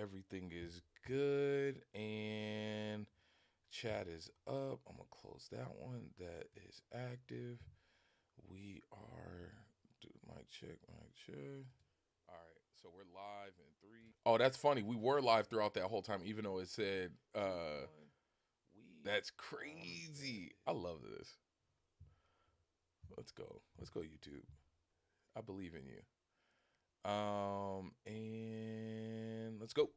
everything is good and chat is up. I'm gonna close that one. That is active. We are do mic check, mic check. All right, so we're live in three. Oh, that's funny. We were live throughout that whole time, even though it said that's crazy. I love this. Let's go. Let's go, YouTube. I believe in you. And let's go.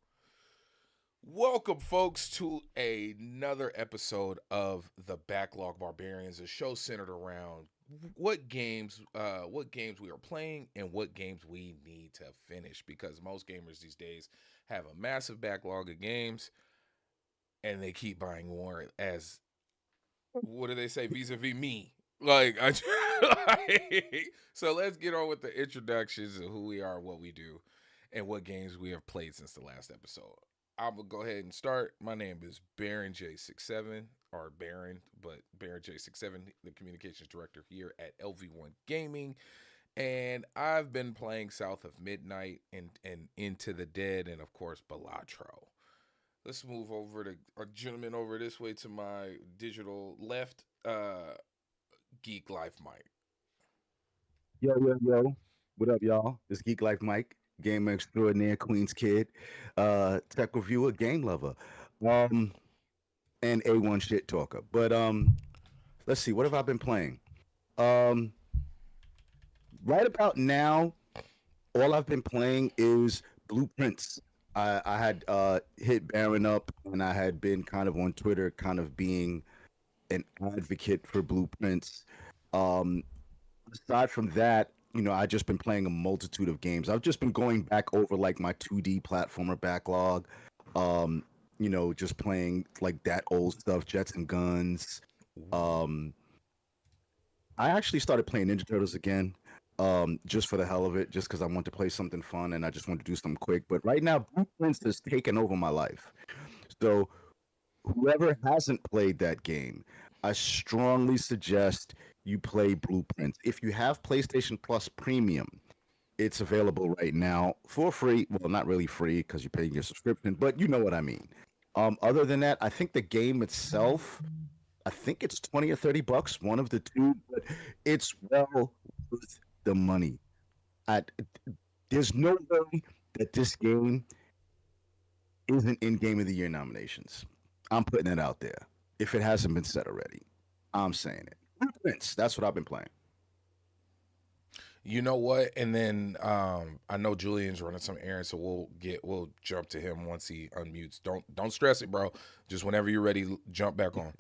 Welcome, folks, to another episode of the Backlog Barbarians, a show centered around what games we are playing and what games we need to finish. Because most gamers these days have a massive backlog of games, and they keep buying more. As what do they say? Vis-a-vis me. So let's get on with the introductions of who we are, what we do, and what games we have played since the last episode. I'm gonna go ahead and start. My name is Baron J67, or Baron, but Baron J67, the communications director here at LV1 Gaming, and I've been playing South of Midnight and Into the Dead, and of course Balatro. Let's move over to a gentleman over this way to my digital left, Geek Life Mike. Yo, yo, yo. What up, y'all? It's Geek Life Mike, gamer extraordinaire, Queens kid, tech reviewer, game lover, um, and A1 shit talker. But let's see, what have I been playing? Um, right about now, all I've been playing is Blueprints. I had hit Baron up, and I had been kind of on Twitter, kind of being an advocate for Blueprints. Um, Aside from that, I just been playing a multitude of games. I've just been going back over like my 2D platformer backlog. Um, just playing like that old stuff, Jets and Guns. Ooh. Um, I actually started playing Ninja Turtles again, just for the hell of it, just because I want to play something fun and I just want to do something quick. But right now, Blueprints has taken over my life. So whoever hasn't played that game, I strongly suggest you play Blueprints. If you have PlayStation Plus Premium, it's available right now for free. Well, not really free because you're paying your subscription, but you know what I mean. Other than that, I think the game itself, I think it's 20 or 30 bucks, one of the two, but it's well worth the money. I, there's no way that this game isn't in Game of the Year nominations. I'm putting it out there. If it hasn't been said already, I'm saying it. Blueprints. That's what I've been playing. You know what? And then I know Julian's running some errands, so we'll jump to him once he unmutes. Don't stress it, bro. Just whenever you're ready, jump back on.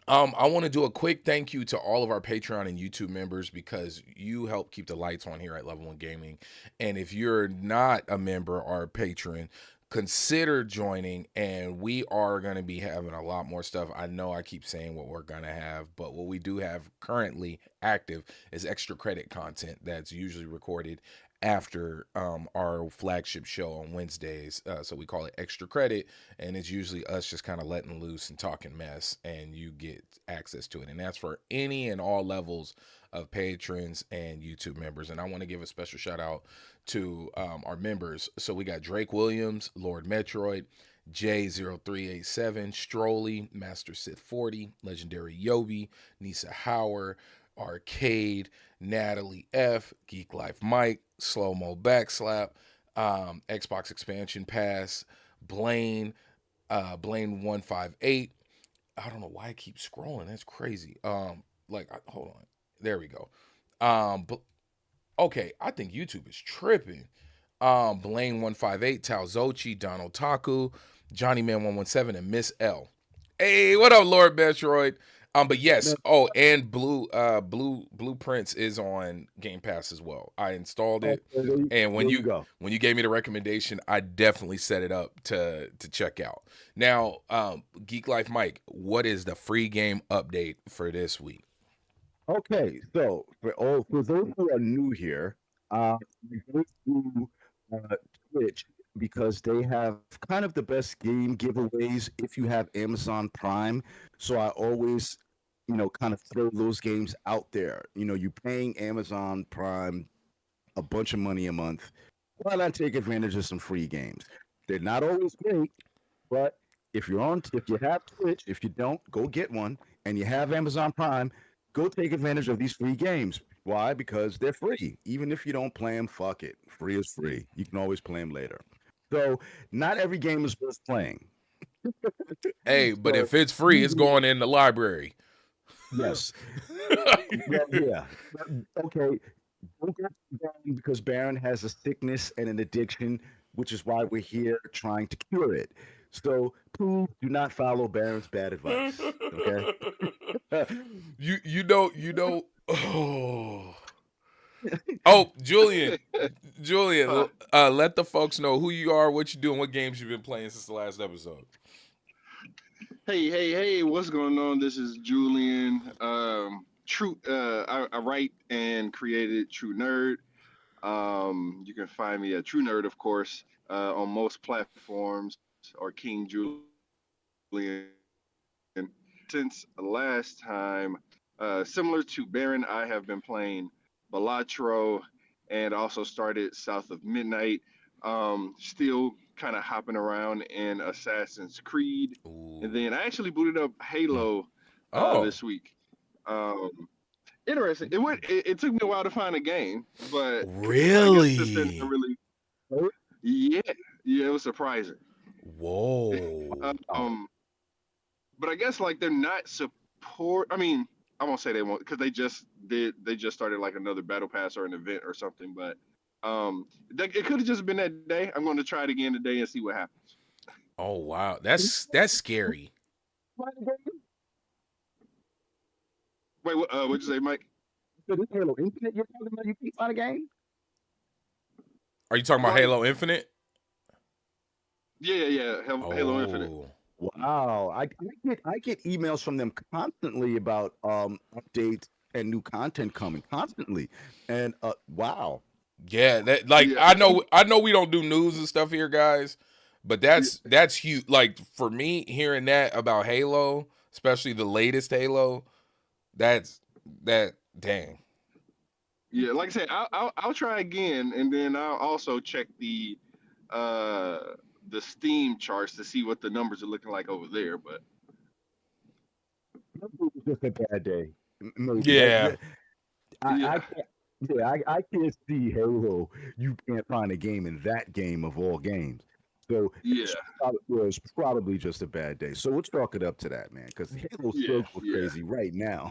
I want to do a quick thank you to all of our Patreon and YouTube members because you help keep the lights on here at Level One Gaming. And if you're not a member or a patron, consider joining. And we are going to be having a lot more stuff. I know I keep saying what we're going to have, but what we do have currently active is extra credit content that's usually recorded after our flagship show on Wednesdays. So we call it extra credit, and it's usually us just kind of letting loose and talking mess, and you get access to it. And that's for any and all levels of patrons and YouTube members. And I want to give a special shout out to our members. So we got Drake Williams, Lord Metroid, J0387, Strolly, Master Sith 40, Legendary Yobi, Nisa Hauer, Arcade, Natalie F, Geek Life Mike, Slow Mo Backslap, Xbox Expansion Pass, Blaine, Blaine 158. I don't know why I keep scrolling. That's crazy. Hold on. There we go. But okay, I think YouTube is tripping. Blaine 158, Talzochi, Donald Taku, Johnny Man 117, and Miss L. Hey, what up, Lord Metroid? But yes, Man, oh, and Blueprints is on Game Pass as well. I installed oh, it, and there you go. when you gave me the recommendation, I definitely set it up to check out. Now, Geek Life Mike, what is the free game update for this week? Okay, so for those who are new here, we go through uh, Twitch because they have kind of the best game giveaways if you have Amazon Prime. So I always, kind of throw those games out there. You're paying Amazon Prime a bunch of money a month. Why not take advantage of some free games? They're not always great, but if you have Twitch, if you don't, go get one, and you have Amazon Prime, go take advantage of these free games. Why? Because they're free. Even if you don't play them, fuck it. Free is free. You can always play them later. So not every game is worth playing. Hey, but So if it's free, it's going in the library. yes. Well, yeah. Okay. Don't go to Baron because Baron has a sickness and an addiction, which is why we're here trying to cure it. So please do not follow Baron's bad advice. Okay. you know. Oh, Julian, Huh. let the folks know who you are, what you doing, what games you've been playing since the last episode. Hey, what's going on? This is Julian. True. I write and created True Nerd. You can find me at True Nerd, of course, on most platforms, or King Julian. Since last time, similar to Baron, I have been playing Balatro and also started South of Midnight. Still kind of hopping around in Assassin's Creed. And Ooh. then I actually booted up Halo Oh, this week. Um, Interesting. It took me a while to find a game, but I guess since then I really? really yeah, yeah, it was surprising. Whoa. Wow. Um, but I guess like they're not support. I mean, I won't say they won't because they just started like another battle pass or an event or something. But it could have just been that day. I'm going to try it again today and see what happens. Oh wow, that's scary. Wait, what'd you say, Mike? So this Halo Infinite you're talking about, you can't find a game? Are you talking about Like, Halo Infinite? yeah. Halo Infinite. Oh, Wow. I get emails from them constantly about updates and new content coming constantly. And wow. yeah. That like Yeah, I know we don't do news and stuff here, guys, but yeah, that's huge. Like for me, hearing that about Halo, especially the latest Halo, that's that dang. yeah. Like I said, I'll try again, and then I'll also check uh the Steam charts to see what the numbers are looking like over there. But Maybe it was just a bad day. Maybe Yeah, I yeah, can't. Yeah, I can't see Halo. You can't find a game in that game of all games. So yeah, it was probably just a bad day. So let's chalk it up to that, man, because Halo's yeah, still go yeah. crazy right now.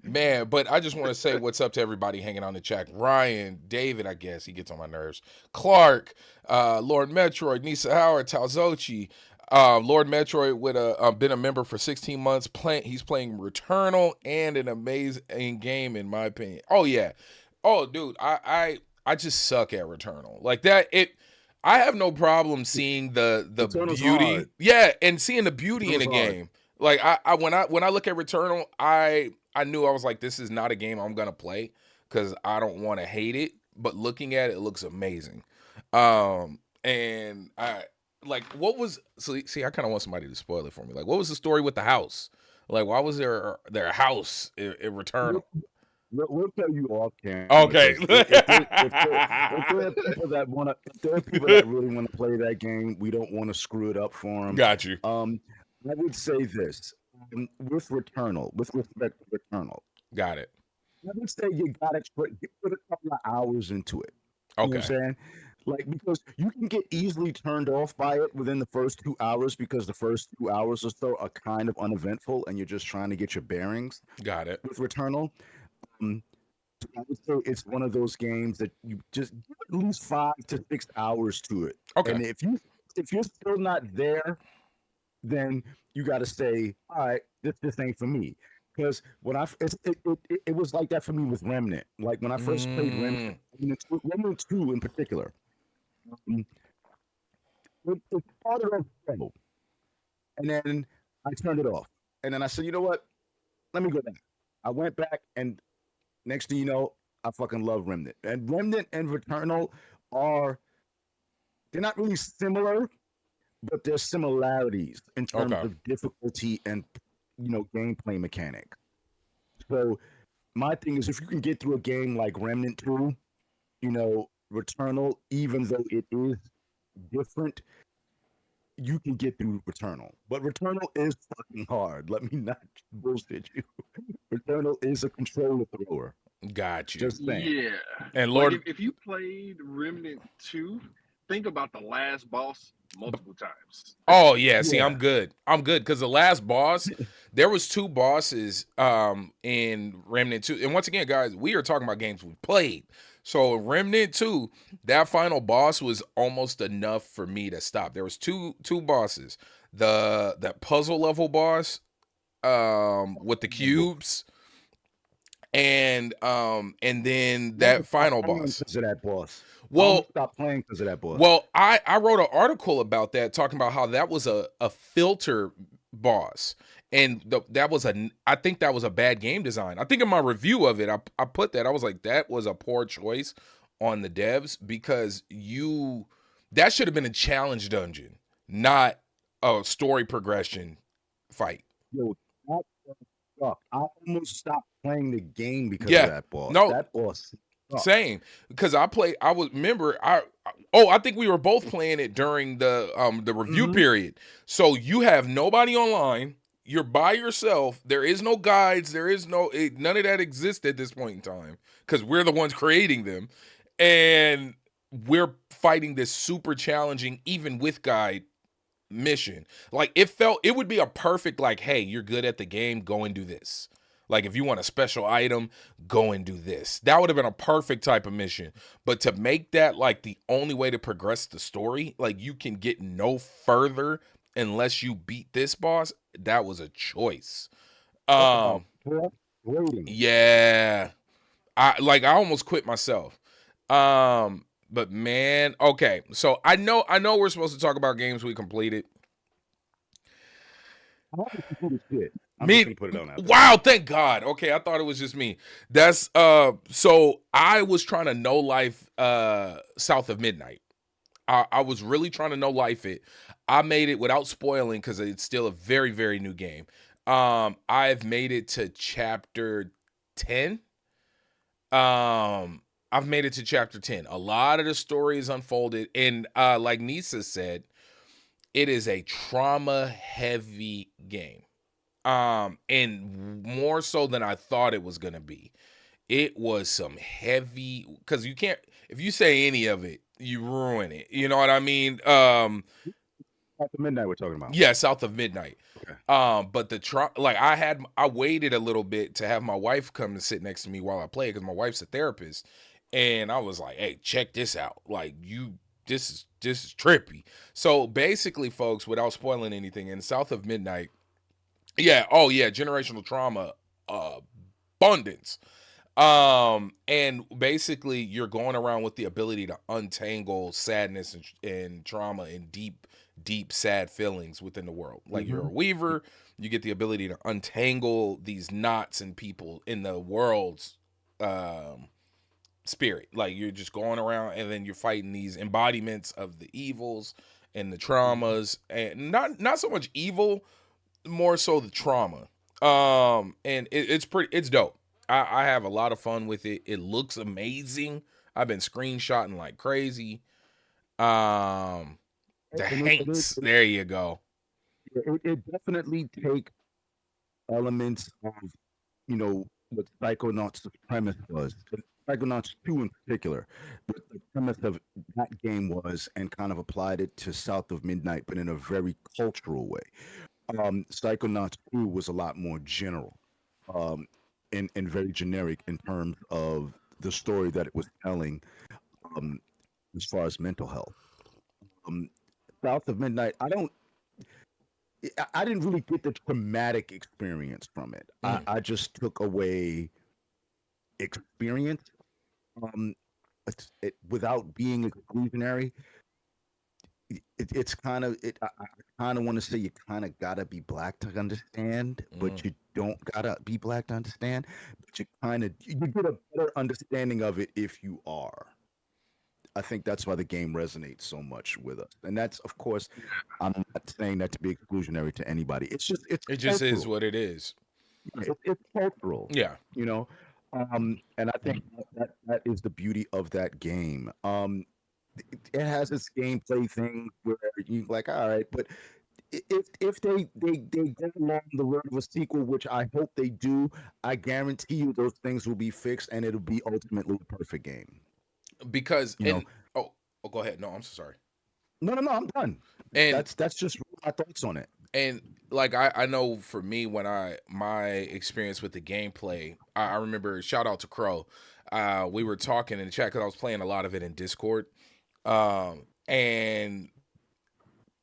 man. But I just want to say what's up to everybody hanging on the chat. Ryan, David, I guess he gets on my nerves. Clark, Lord Metroid, Nisa Howard, Talzochi. Lord Metroid with been a member for 16 months. He's playing Returnal and an amazing game in my opinion. Oh yeah, oh dude, I just suck at Returnal like that. I have no problem seeing the Returnal's beauty, hard. yeah, and seeing the beauty in Returnal's a hard. game. Like when I look at Returnal, I knew I was like, this is not a game I'm gonna play because I don't want to hate it. But looking at it, it looks amazing. And I like what was so see I kind of want somebody to spoil it for me. Like what was the story with the house? Like why was there a house in Returnal? We'll tell you off camera Okay. because if there are people that want to, if there are people that really want to play that game, we don't want to screw it up for them. Got you. I would say this with Returnal, with respect to Returnal, Got it. I would say you got to put a couple of hours into it. You know what Okay. I'm saying? Like, because you can get easily turned off by it within the first 2 hours because the first 2 hours or so are kind of uneventful and you're just trying to get your bearings Got it. with Returnal. Um, I would say it's one of those games that you just give at least 5 to 6 hours to it. Okay. And if you're still not there, then you got to say, all right, this ain't for me. Because when it was like that for me with Remnant. Like when I first played Mm, Remnant 2 in particular, um, it started off slow, and then I turned it off. And then I said, you know what? Let me go back. I went back, and next thing you know, I fucking love Remnant. And Remnant and Returnal are, they're not really similar, but there's similarities in terms okay. of difficulty and gameplay mechanic. So my thing is, if you can get through a game like Remnant 2, Returnal, even though it is different, you can get through Returnal. But Returnal is fucking hard. Let me not bullshit you. Returnal is a controller thrower. Got you. Just saying. Yeah. And Like Lord, if you played Remnant 2, think about the last boss multiple times. oh yeah, see, Yeah. I'm good. I'm good because the last boss, there was 2 bosses in Remnant 2. And once again, guys, we are talking about games we played. So Remnant 2, that final boss was almost enough for me to stop. There was two bosses. That puzzle level boss with the cubes and then that final boss. Because of that boss. I Well, almost stopped playing because of that boss. Well, I wrote an article about that, talking about how that was a filter boss, and that was I think that was a bad game design. I think in my review of it, I put that, I was like, that was a poor choice on the devs, because that should have been a challenge dungeon, not a story progression fight. Yo, that boss sucked. I almost stopped playing the game because Yeah, of that boss. no, That boss sucked. same, because I was, remember, I think we were both playing it during the review period. So you have nobody online, you're by yourself, there is no guides, there is none of that exists at this point in time, because we're the ones creating them, and we're fighting this super challenging, even with guide, mission. Like, it would be a perfect, like, hey, you're good at the game, go and do this. Like, if you want a special item, go and do this. That would have been a perfect type of mission. But to make that like the only way to progress the story, like you can get no further unless you beat this boss, that was a choice. Waiting. Yeah. I almost quit myself. But man, okay. So I know we're supposed to talk about games we completed. I haven't completed shit. I'm Me, just gonna put it on out there. wow, thank God. Okay, I thought it was just me. That's so I was trying to know life South of Midnight. I was really trying to know life it. I made it without spoiling because it's still a very, very new game. I've made it to chapter 10. I've made it to chapter 10. A lot of the story is unfolded, and like Nisa said, it is a trauma heavy game. And more so than I thought it was gonna be. It was some heavy, because you can't, if you say any of it, you ruin it. You know what I mean? After midnight, we're talking about. Yeah, South of Midnight. Okay. But I waited a little bit to have my wife come and sit next to me while I play, because my wife's a therapist, and I was like, hey, check this out. Like, this is trippy. So basically, folks, without spoiling anything, in South of Midnight, yeah, oh yeah, generational trauma, abundance. And basically you're going around with the ability to untangle sadness and trauma and deep sad feelings within the world. Like, you're a weaver, you get the ability to untangle these knots in people in the world's spirit. Like, you're just going around and then you're fighting these embodiments of the evils and the traumas, and not so much evil, more so the trauma. And it's dope. I have a lot of fun with it. It looks amazing. I've been screenshotting like crazy. The Hanks, there you go. It definitely take elements of, what Psychonauts' premise was. Psychonauts 2 in particular. What the premise of that game was, and kind of applied it to South of Midnight, but in a very cultural way. Psychonauts 2 was a lot more general, and very generic in terms of the story that it was telling, as far as mental health. South of Midnight, I didn't really get the traumatic experience from it. I just took away experience, without being exclusionary. It's kind of it. I kind of want to say you kind of gotta be black to understand, but you don't gotta be black to understand. But you get a better understanding of it if you are. I think that's why the game resonates so much with us, and that's, of course, I'm not saying that to be exclusionary to anybody. It's just It just is what it is. it's cultural. Yeah. You know, and I think that is the beauty of that game. it has its gameplay thing where you like, all right, but if they go along the road of a sequel, which I hope they do, I guarantee you those things will be fixed and it'll be ultimately a perfect game. Because You know, and oh, go ahead. No, I'm so sorry. no, I'm done. And That's just my thoughts on it. and like I know for me when my experience with the gameplay, I remember shout out to Crow. We were talking in the chat because I was playing a lot of it in Discord. And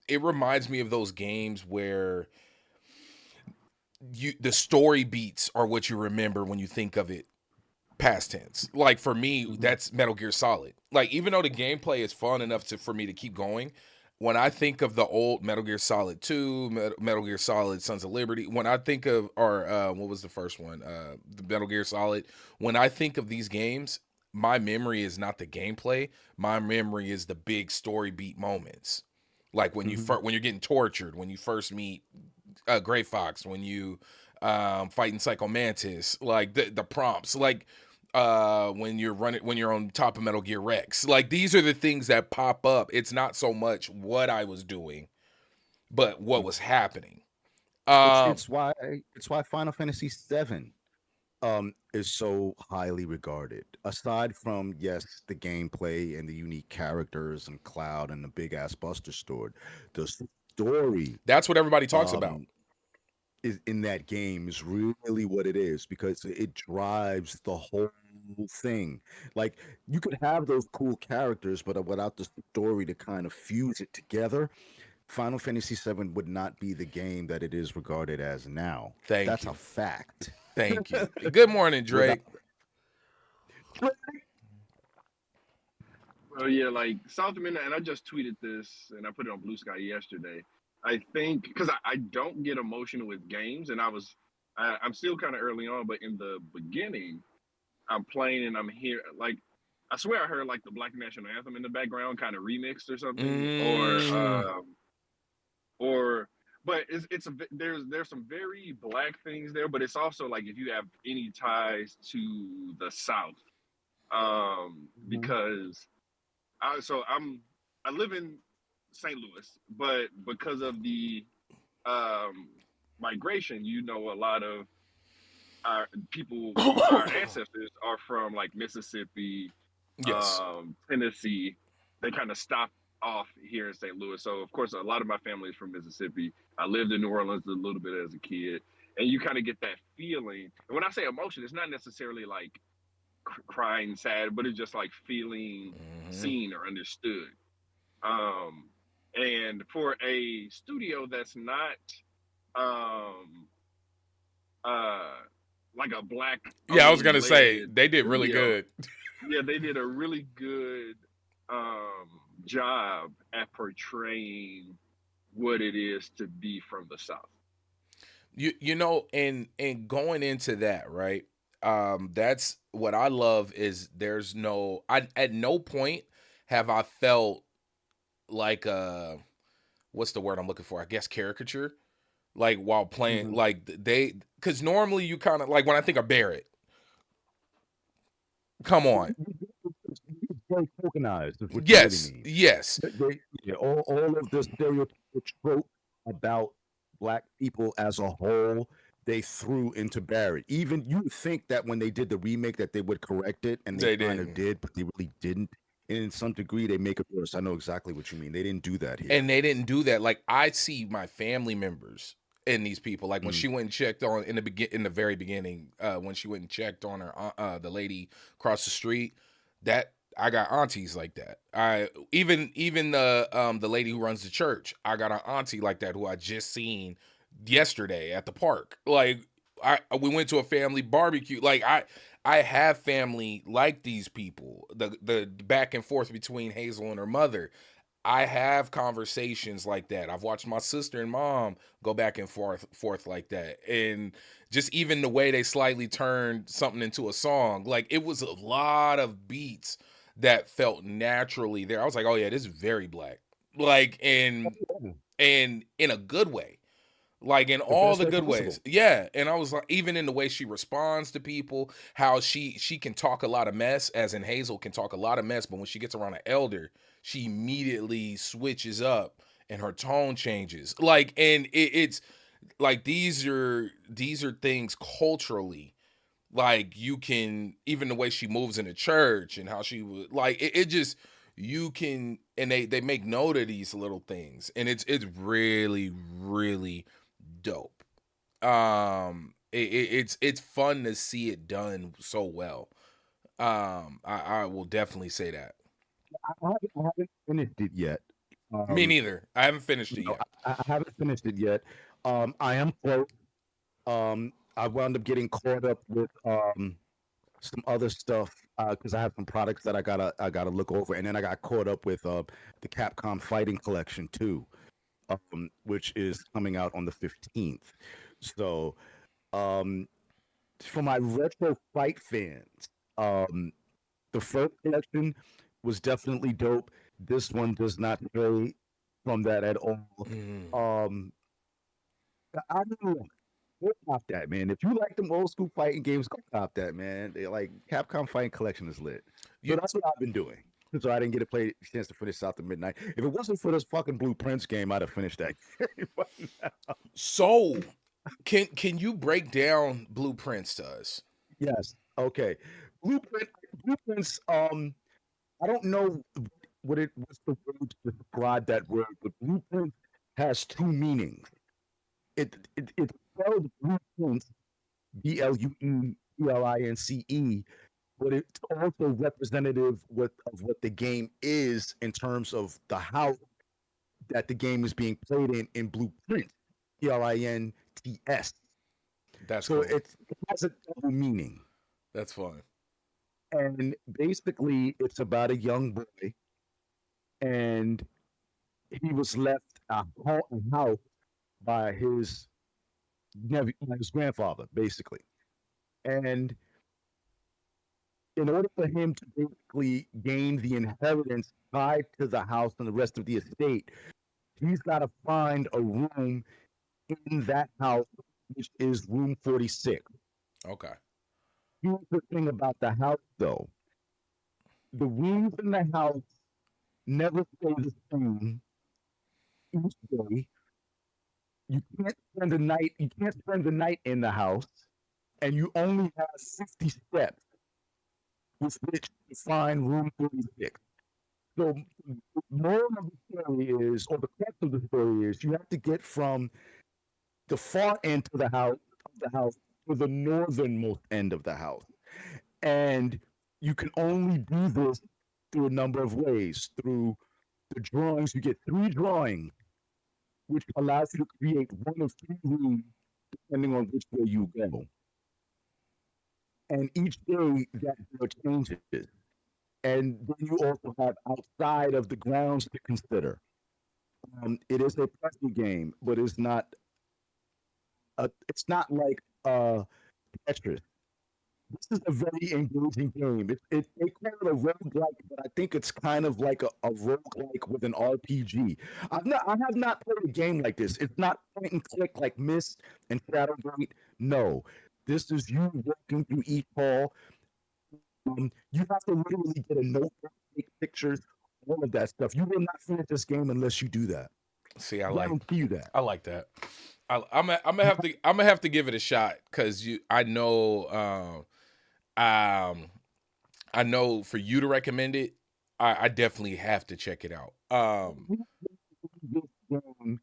it reminds me of those games where the story beats are what you remember when you think of it past tense. Like for me, that's Metal Gear Solid. Like even though the gameplay is fun enough for me to keep going, when I think of the old Metal Gear Solid 2, Metal Gear Solid Sons of Liberty, when I think of or what was the first one? The Metal Gear Solid. When I think of these games, my memory is not the gameplay. My memory is the big story beat moments. Like when when you're getting tortured, when you first meet Gray Fox, when you fighting Psycho Mantis, like the prompts, like when you're on top of Metal Gear Rex. Like these are the things that pop up. It's not so much what I was doing, but what was happening. It's why Final Fantasy VII is so highly regarded. Aside from yes, the gameplay and the unique characters and Cloud and the big ass Buster Sword, the story That's what everybody talks about. Is in that game is really what it is because it drives the whole thing. Like you could have those cool characters, but without the story to kind of fuse it together, Final Fantasy VII would not be the game that it is regarded as now. Thank That's you. a fact. Thank you. Good morning, Drake. Well, yeah, like South America, and I just tweeted this and I put it on Blue Sky yesterday. I think because I don't get emotional with games, and I'm still kind of early on, but in the beginning, I'm playing and I'm here like I swear I heard like the Black National Anthem in the background, kind of remixed or something, or but there's some very black things there, but it's also like if you have any ties to the South, because I live in St. Louis, but because of the migration, a lot of our people, our ancestors are from like Mississippi, Yes. Tennessee. They kind of stopped off here in St. Louis. So of course, a lot of my family is from Mississippi. I lived in New Orleans a little bit as a kid, and you kind of get that feeling. And when I say emotion, it's not necessarily like crying sad, but it's just like feeling seen or understood. And for a studio that's not like a black yeah, I was gonna say they did really good. Yeah, they did a really good job at portraying what it is to be from the South. You know, and going into that, right? That's what I love is there's no I at no point have I felt like what's the word I'm looking for? I guess caricature. Like while playing like because normally you kind of like when I think of Barrett. Come on. Very tokenized is what Yes, you really mean. yes. All of the stereotypical trope about black people as a whole, they threw into Barrett. Even you would think that when they did the remake that they would correct it, and they kind of did, but they really didn't. And in some degree, they make it worse. I know exactly what you mean. They didn't do that here. And they didn't do that. Like I see my family members in these people. Like when she went and checked on in the very beginning, when she went and checked on her the lady across the street, that I got aunties like that. I even the lady who runs the church, I got an auntie like that who I just seen yesterday at the park. Like we went to a family barbecue. Like I have family like these people. The back and forth between Hazel and her mother. I have conversations like that. I've watched my sister and mom go back and forth like that. And just even the way they slightly turned something into a song, like it was a lot of beats that felt naturally there. I was like, oh yeah, this is very black. Like in a good way. Like in all the good ways. Yeah. And I was like, even in the way she responds to people, how she can talk a lot of mess, as in Hazel can talk a lot of mess, but when she gets around an elder, she immediately switches up and her tone changes. Like, and it's like these are things culturally, like you can, even the way she moves in the church and how she would, like it just, you can, and they make note of these little things, and it's really really dope. It's fun to see it done so well. I will definitely say that. I haven't finished it yet. Me Um, neither. I haven't finished it no, yet. I haven't finished it yet. I am close. I wound up getting caught up with some other stuff because I have some products that I gotta look over, and then I got caught up with the Capcom Fighting Collection too, which is coming out on the 15th. So um, for my retro fight fans, um, the first collection was definitely dope. This one does not stray from that at all. Mm. Um, I don't know. Go cop that, man. If you like them old school fighting games, go cop that, man. They like Capcom Fighting Collection is lit. So You that's what I've been doing. So I didn't get a chance to finish South of Midnight. If it wasn't for this fucking Blueprints game, I'd have finished that game. But no. so can you break down Blueprints to us? Yes. Okay. Blueprints. I don't know what's the word to describe that word, but blueprint has two meanings. It's spelled blueprint, BLUEPLINCE, but it's also representative of what the game is in terms of the house that the game is being played in blueprint, PLINTS. That's So cool. it has a double meaning. That's fun. And basically it's about a young boy, and he was left a house by his nephew, by his grandfather, basically. And in order for him to basically gain the inheritance tied to the house and the rest of the estate, he's got to find a room in that house, which is room 46. Okay. Here's the thing about the house, though: the rooms in the house never stay the same each day. You can't spend the night. You can't spend the night in the house, and you only have 50 steps with which to find room 46. So the moral of the story is, or the crux of the story is, you have to get from the far end of the house to the northernmost end of the house, and you can only do this through a number of ways. Through the drawings, you get 3 drawings, which allows you to create one of 3 rooms depending on which way you go. And each day that door changes. And then you also have outside of the grounds to consider. It is a puzzle game, but it's not like Tetris. This is a very engaging game. They call it a roguelike, but I think it's kind of like a roguelike with an RPG. I have not played a game like this. It's not point and click like Myst and Shadowgate. No, this is you walking through each hall. You have to literally get a notebook, take pictures, all of that stuff. You will not finish this game unless you do that. See, Guarantee you that. I like that. I'm gonna have to give it a shot, because I know for you to recommend it, I definitely have to check it out. This game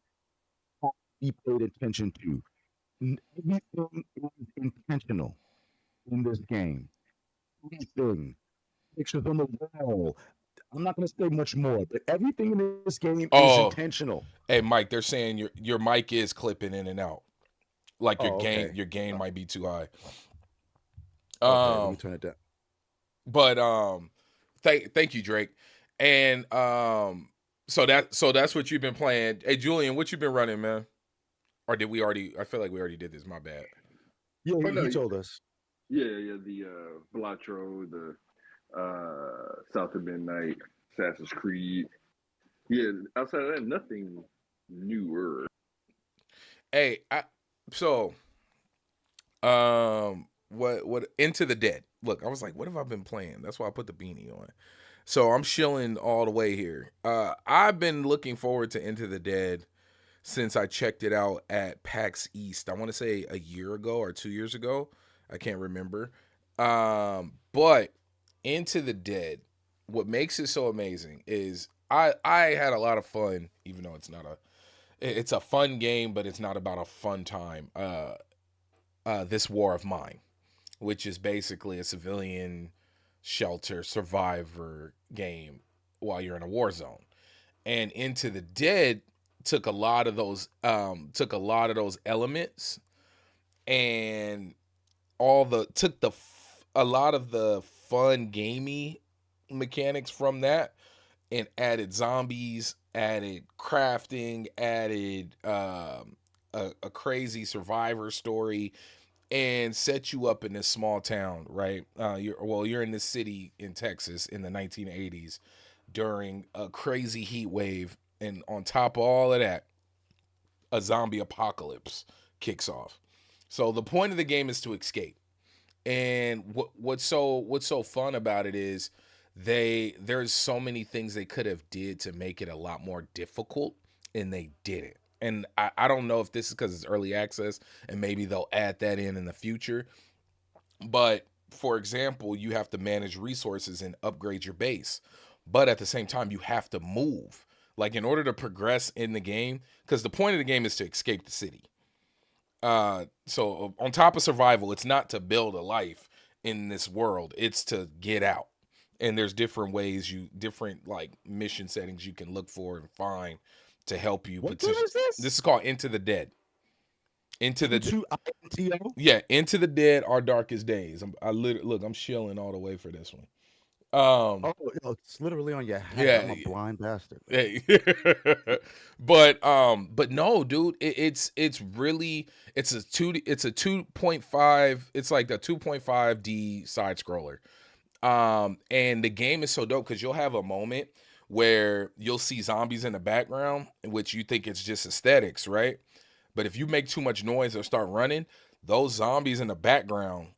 has to be paid attention to. Everything is intentional in this game. Everything. Pictures on the wall. I'm not going to say much more, but everything in this game is Oh, intentional. hey Mike, they're saying your mic is clipping in and out. Like Oh, okay. your gain might be too high. Okay, let me Um, turn it down. but thank you, Drake. And so that's what you've been playing. Hey Julian, what you been running, man? Or did we already? I feel like we already did this. My bad. Yeah, Oh he no, told us. yeah, the Blatro, the South of Midnight, Assassin's Creed. Yeah, outside of that, nothing newer. Hey, so what Into the Dead. Look, I was like, what have I been playing? That's why I put the beanie on. So I'm chilling all the way here. I've been looking forward to Into the Dead since I checked it out at PAX East. I want to say a year ago or 2 years ago. I can't remember. But Into the Dead, what makes it so amazing is I had a lot of fun, even though it's a fun game, but it's not about a fun time. This War of Mine, which is basically a civilian shelter survivor game while you're in a war zone. And Into the Dead took a lot of those elements and all the took the a lot of the fun gamey mechanics from that and added zombies, added crafting, added a crazy survivor story, and set you up in this small town, right? You're in this city in Texas in the 1980s during a crazy heat wave, and on top of all of that, a zombie apocalypse kicks off. So the point of the game is to escape. And what's so fun about it is there's so many things they could have did to make it a lot more difficult, and they didn't. And I don't know if this is because it's early access and maybe they'll add that in the future. But for example, you have to manage resources and upgrade your base. But at the same time, you have to move. Like in order to progress in the game, because the point of the game is to escape the city. So on top of survival, it's not to build a life in this world, it's to get out. And there's different ways different like mission settings you can look for and find to help you. What game is this? This is called Into the Dead. Into the INTO? Yeah, Into the Dead, Our Darkest Days. I'm shilling all the way for this one. Oh, it's literally on your head. Yeah, I'm a blind bastard. hey. But no, dude, it's really it's a 2.5, it's like the 2.5D side scroller. And the game is so dope because you'll have a moment where you'll see zombies in the background, which you think it's just aesthetics, right? But if you make too much noise or start running, those zombies in the background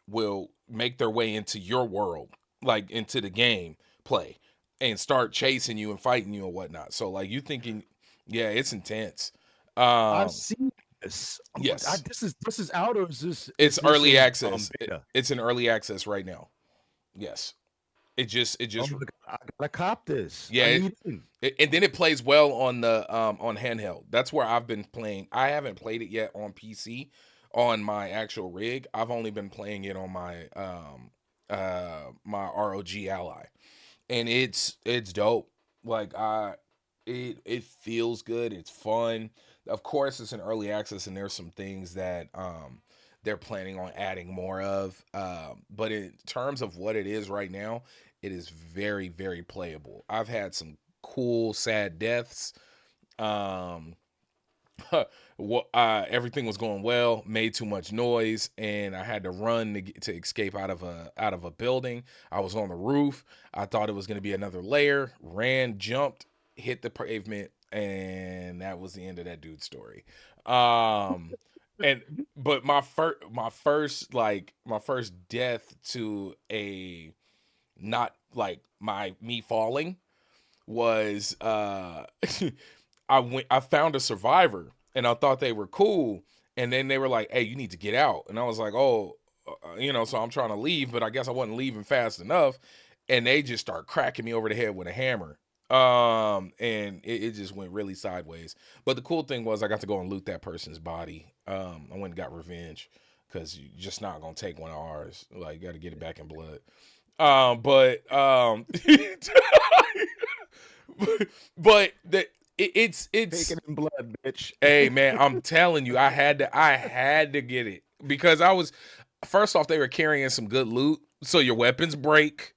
will make their way into your world, like into the game play, and start chasing you and fighting you and whatnot. So like you thinking, yeah, it's intense. I've seen this. Oh Yes. God, this is out, or is this? It's is this early in, access. beta? It's in early access right now. Yes. It just Oh my God, I gotta cop this. Yeah, I need it. and then it plays well on the on handheld. That's where I've been playing. I haven't played it yet on PC on my actual rig. I've only been playing it on my my ROG Ally. And it's dope. Like it feels good. It's fun. Of course, it's an early access and there's some things that they're planning on adding more of. But in terms of what it is right now, it is very, very playable. I've had some cool, sad deaths. Um, everything was going well, made too much noise, and I had to run to escape out of a building. I was on the roof. I thought it was going to be another layer. Ran, jumped, hit the pavement, and that was the end of that dude's story. And but my first death to a not like me falling was I found a survivor and I thought they were cool, and then they were like, hey, you need to get out, and I was like, oh, so I'm trying to leave, but I guess I wasn't leaving fast enough, and they just start cracking me over the head with a hammer. And it just went really sideways. But the cool thing was I got to go and loot that person's body. I went and got revenge because you're just not gonna take one of ours. Like, you got to get it back in blood. But but it's Taking in blood, bitch. Hey man, I'm telling you, I had to get it because first off, they were carrying some good loot, so your weapons break,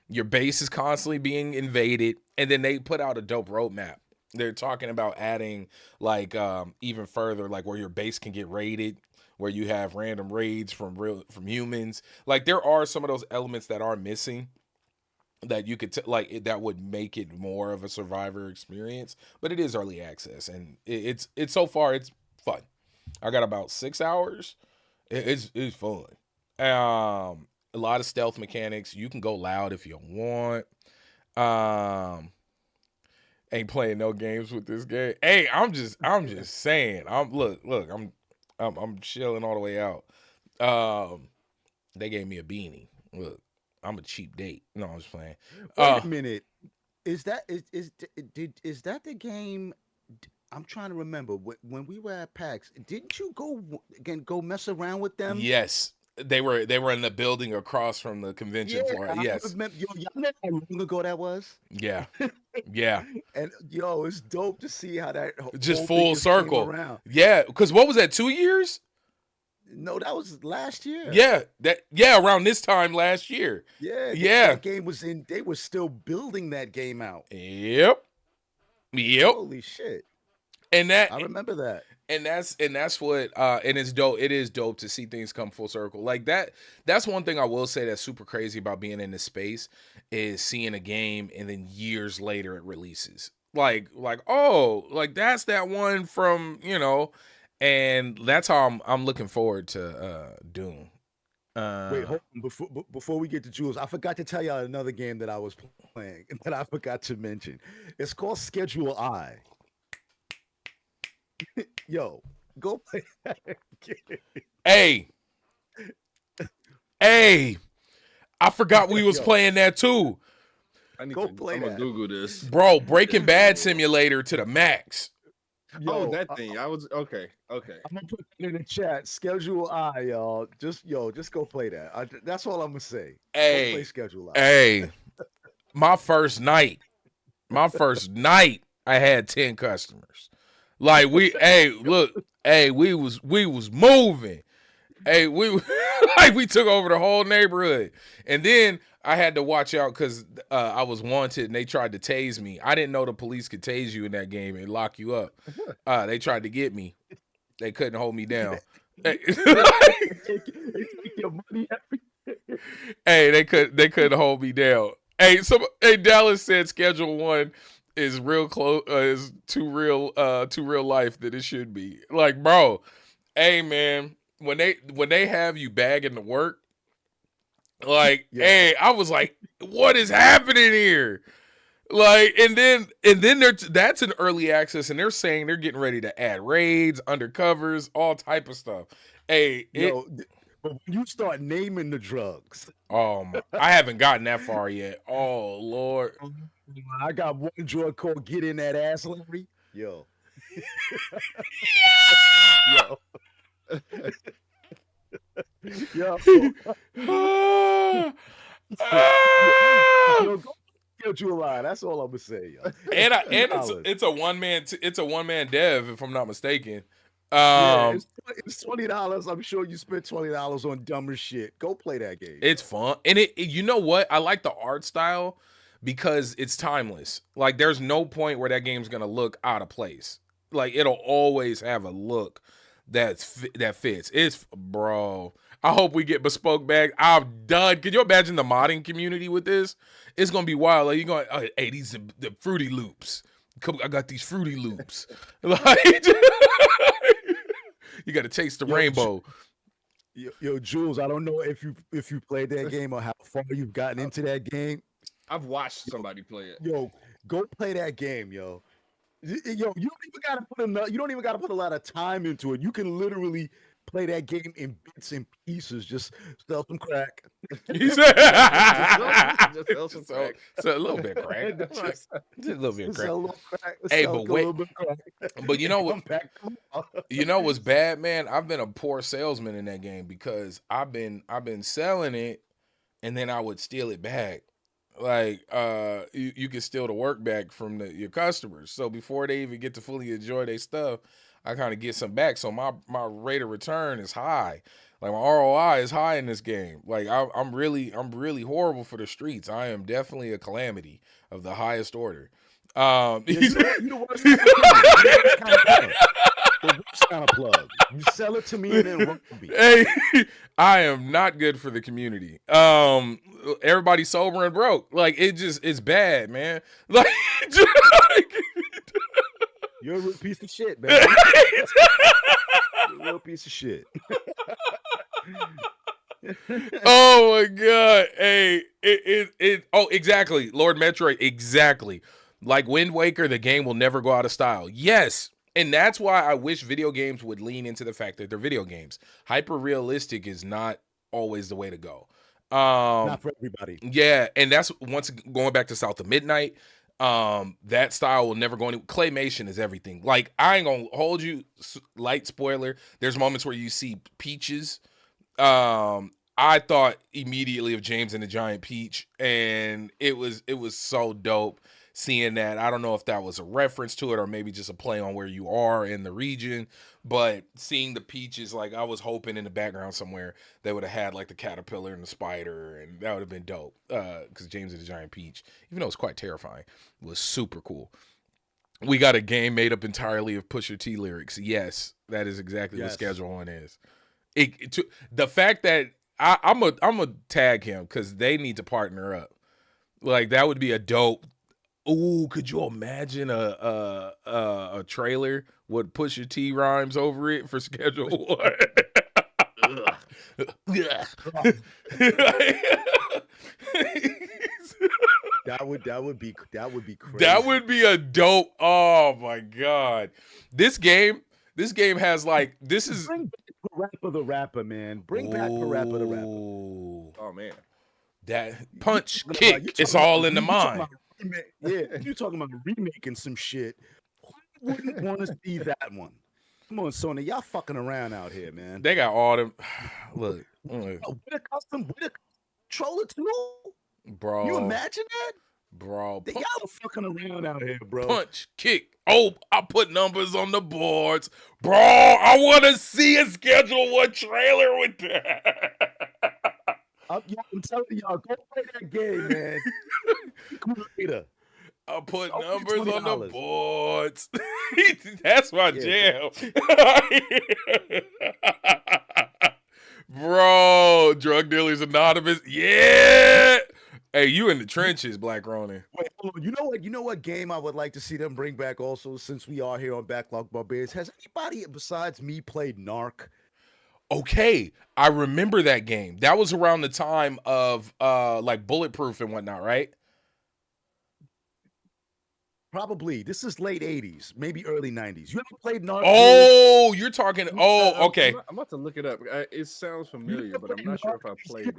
your base is constantly being invaded, and then they put out a dope roadmap. They're talking about adding like even further, like where your base can get raided, where you have random raids from humans. Like there are some of those elements that are missing that you could that would make it more of a survivor experience, but it is early access and it's so far it's fun. I got about 6 hours. It's fun. A lot of stealth mechanics. You can go loud if you want. Um, ain't playing no games with this game. Hey, I'm just saying. I'm chilling all the way out. They gave me a beanie. Look, I'm a cheap date. No, I'm just playing. Wait a minute. Is that the game? I'm trying to remember when we were at PAX. Didn't you go mess around with them? Yes, they were in the building across from the convention floor. Yes, I remember. Yo, y'all know how long ago that was? yeah, yeah. And yo, it's dope to see how that Just whole full thing just came circle. around. Yeah, because what was that? 2 years? No, that was last year. Yeah, around this time last year. Yeah. That game was in. They were still building that game out. Yep. Holy shit! And I remember that. And that's what and it's dope. It is dope to see things come full circle like that. That's one thing I will say that's super crazy about being in this space is seeing a game and then years later it releases. Like oh, like that's that one from, and that's how I'm looking forward to Doom. Wait, hold on. Before we get to Jules, I forgot to tell y'all another game that I was playing that I forgot to mention. It's called Schedule I. Yo, go play that game. Hey, I forgot we was playing that too. I'm gonna Google this, bro. Breaking Bad simulator to the max. Yo, that thing. I was okay. I'm gonna put it in the chat. Schedule I, y'all. Just go play that. That's all I'm gonna say. Hey, go play Schedule I. Hey, my first night, I had 10 customers. Like we was moving. Hey, we took over the whole neighborhood, and then I had to watch out because I was wanted and they tried to tase me. I didn't know the police could tase you in that game and lock you up. They tried to get me. They couldn't hold me down. Hey, they couldn't hold me down. Hey, Dallas said Schedule 1 is real close, is too real life that it should be. Like, bro, hey man, when they have you bagging to work, like, hey, I was like, what is happening here? Like, and then that's an early access, and they're saying they're getting ready to add raids, undercovers, all type of stuff. Hey, but when you start naming the drugs, I haven't gotten that far yet. Oh Lord, I got one drug called "Get in That Ass, Larry." Yo, yo, yo, go Schedule I. That's all I'm gonna say, yo. And it's a one man dev, if I'm not mistaken. It's $20. I'm sure you spent $20 on dumber shit. Go play that game. It's fun, and you know what? I like the art style because it's timeless. Like, there's no point where that game's gonna look out of place. Like, it'll always have a look that fits. Bro. I hope we get bespoke bag. I'm done. Could you imagine the modding community with this? It's gonna be wild. Like, you're going, hey, these are the Fruity Loops. I got these Fruity Loops. Like, you got to taste the rainbow. Yo, Jules, I don't know if you played that game or how far you've gotten into that game. I've watched somebody play it. Yo, go play that game, yo. Yo, you don't even gotta put a lot of time into it. You can literally play that game in bits and pieces. Just sell some crack. He said, just sell some crack. So a little bit crack. Just a little bit crack. Hey, but wait. But you know what? You know what's bad, man? I've been a poor salesman in that game because I've been selling it, and then I would steal it back. Like, you can steal the work back from your customers. So before they even get to fully enjoy their stuff, I kind of get some back. So my rate of return is high. Like, my ROI is high in this game. Like, I'm really horrible for the streets. I am definitely a calamity of the highest order. You know what? The worst kind of plug. You sell it to me and then run me. Hey, I am not good for the community. Everybody's sober and broke. Like, it's bad, man. Like, you're a real piece of shit, man. You're a real piece of shit. Oh my God. Hey, Oh, exactly. Lord Metroid, exactly. Like Wind Waker, the game will never go out of style. Yes. And that's why I wish video games would lean into the fact that they're video games. Hyper realistic is not always the way to go. Not for everybody. Yeah, and that's once going back to South of Midnight. That style will never go any. Claymation is everything. Like, I ain't gonna hold you. Light spoiler. There's moments where you see peaches. I thought immediately of James and the Giant Peach, and it was so dope seeing that. I don't know if that was a reference to it or maybe just a play on where you are in the region, but seeing the peaches, like, I was hoping in the background somewhere they would have had like the caterpillar and the spider, and that would have been dope. Because James and the Giant Peach, even though it's quite terrifying, was super cool. We got a game made up entirely of Pusha T lyrics. Yes, that is exactly what Schedule 1 is. The fact that I'm a tag him because they need to partner up. Like, that would be a dope. Ooh, could you imagine a trailer with Pusha T rhymes over it for Schedule 1? Yeah. That would be crazy. That would be a dope. Oh my god. This game has like, this is Bring back Parappa the Rapper, man. Bring back Parappa the Rapper. Oh man. That punch, kick, it's all in the mind. You're talking about remaking some shit. Who wouldn't want to see that one? Come on, Sony, y'all fucking around out here, man. They got all them. Look, With a custom controller too? bro. You imagine that? Bro, Y'all are fucking around out here, bro. punch, kick. Oh, I put numbers on the boards. Bro, I want to see a Schedule 1 trailer with that. I'm telling y'all, go play that game, man. Creator. I put I'll numbers pay on the $20. boards. That's my jam. Bro, Drug Dealers Anonymous. Yeah. Hey, you in the trenches, Black Ronin. Wait, hold on. You know what game I would like to see them bring back also, since we are here on Backlog Barbarians? Has anybody besides me played Narc? Okay, I remember that game. That was around the time of like Bulletproof and whatnot, right? Probably. This is late 80s, maybe early 90s. You ever played Narc? Oh, you're talking. Oh, okay. I'm about to look it up. It sounds familiar, but I'm not sure if I played it.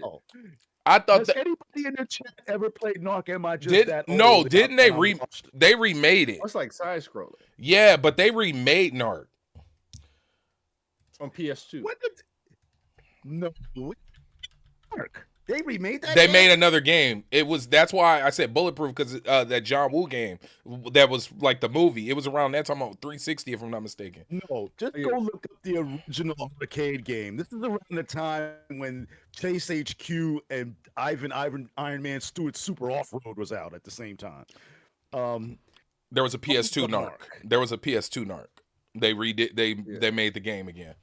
I thought Has anybody in the chat ever played Narc? Am I just that old? No, didn't they they remade it? It's like side scrolling Yeah, but they remade Narc. on PS2. What the? No. Narc. They remade that. They game? made another game. That's why I said Bulletproof, because that John Woo game that was like the movie. It was around that time on 360, if I'm not mistaken. No, just go look up the original arcade game. This is around the time when Chase HQ and Iron Man Stewart Super Off Road was out at the same time. There was a PS2 Narc. They redid. They made the game again.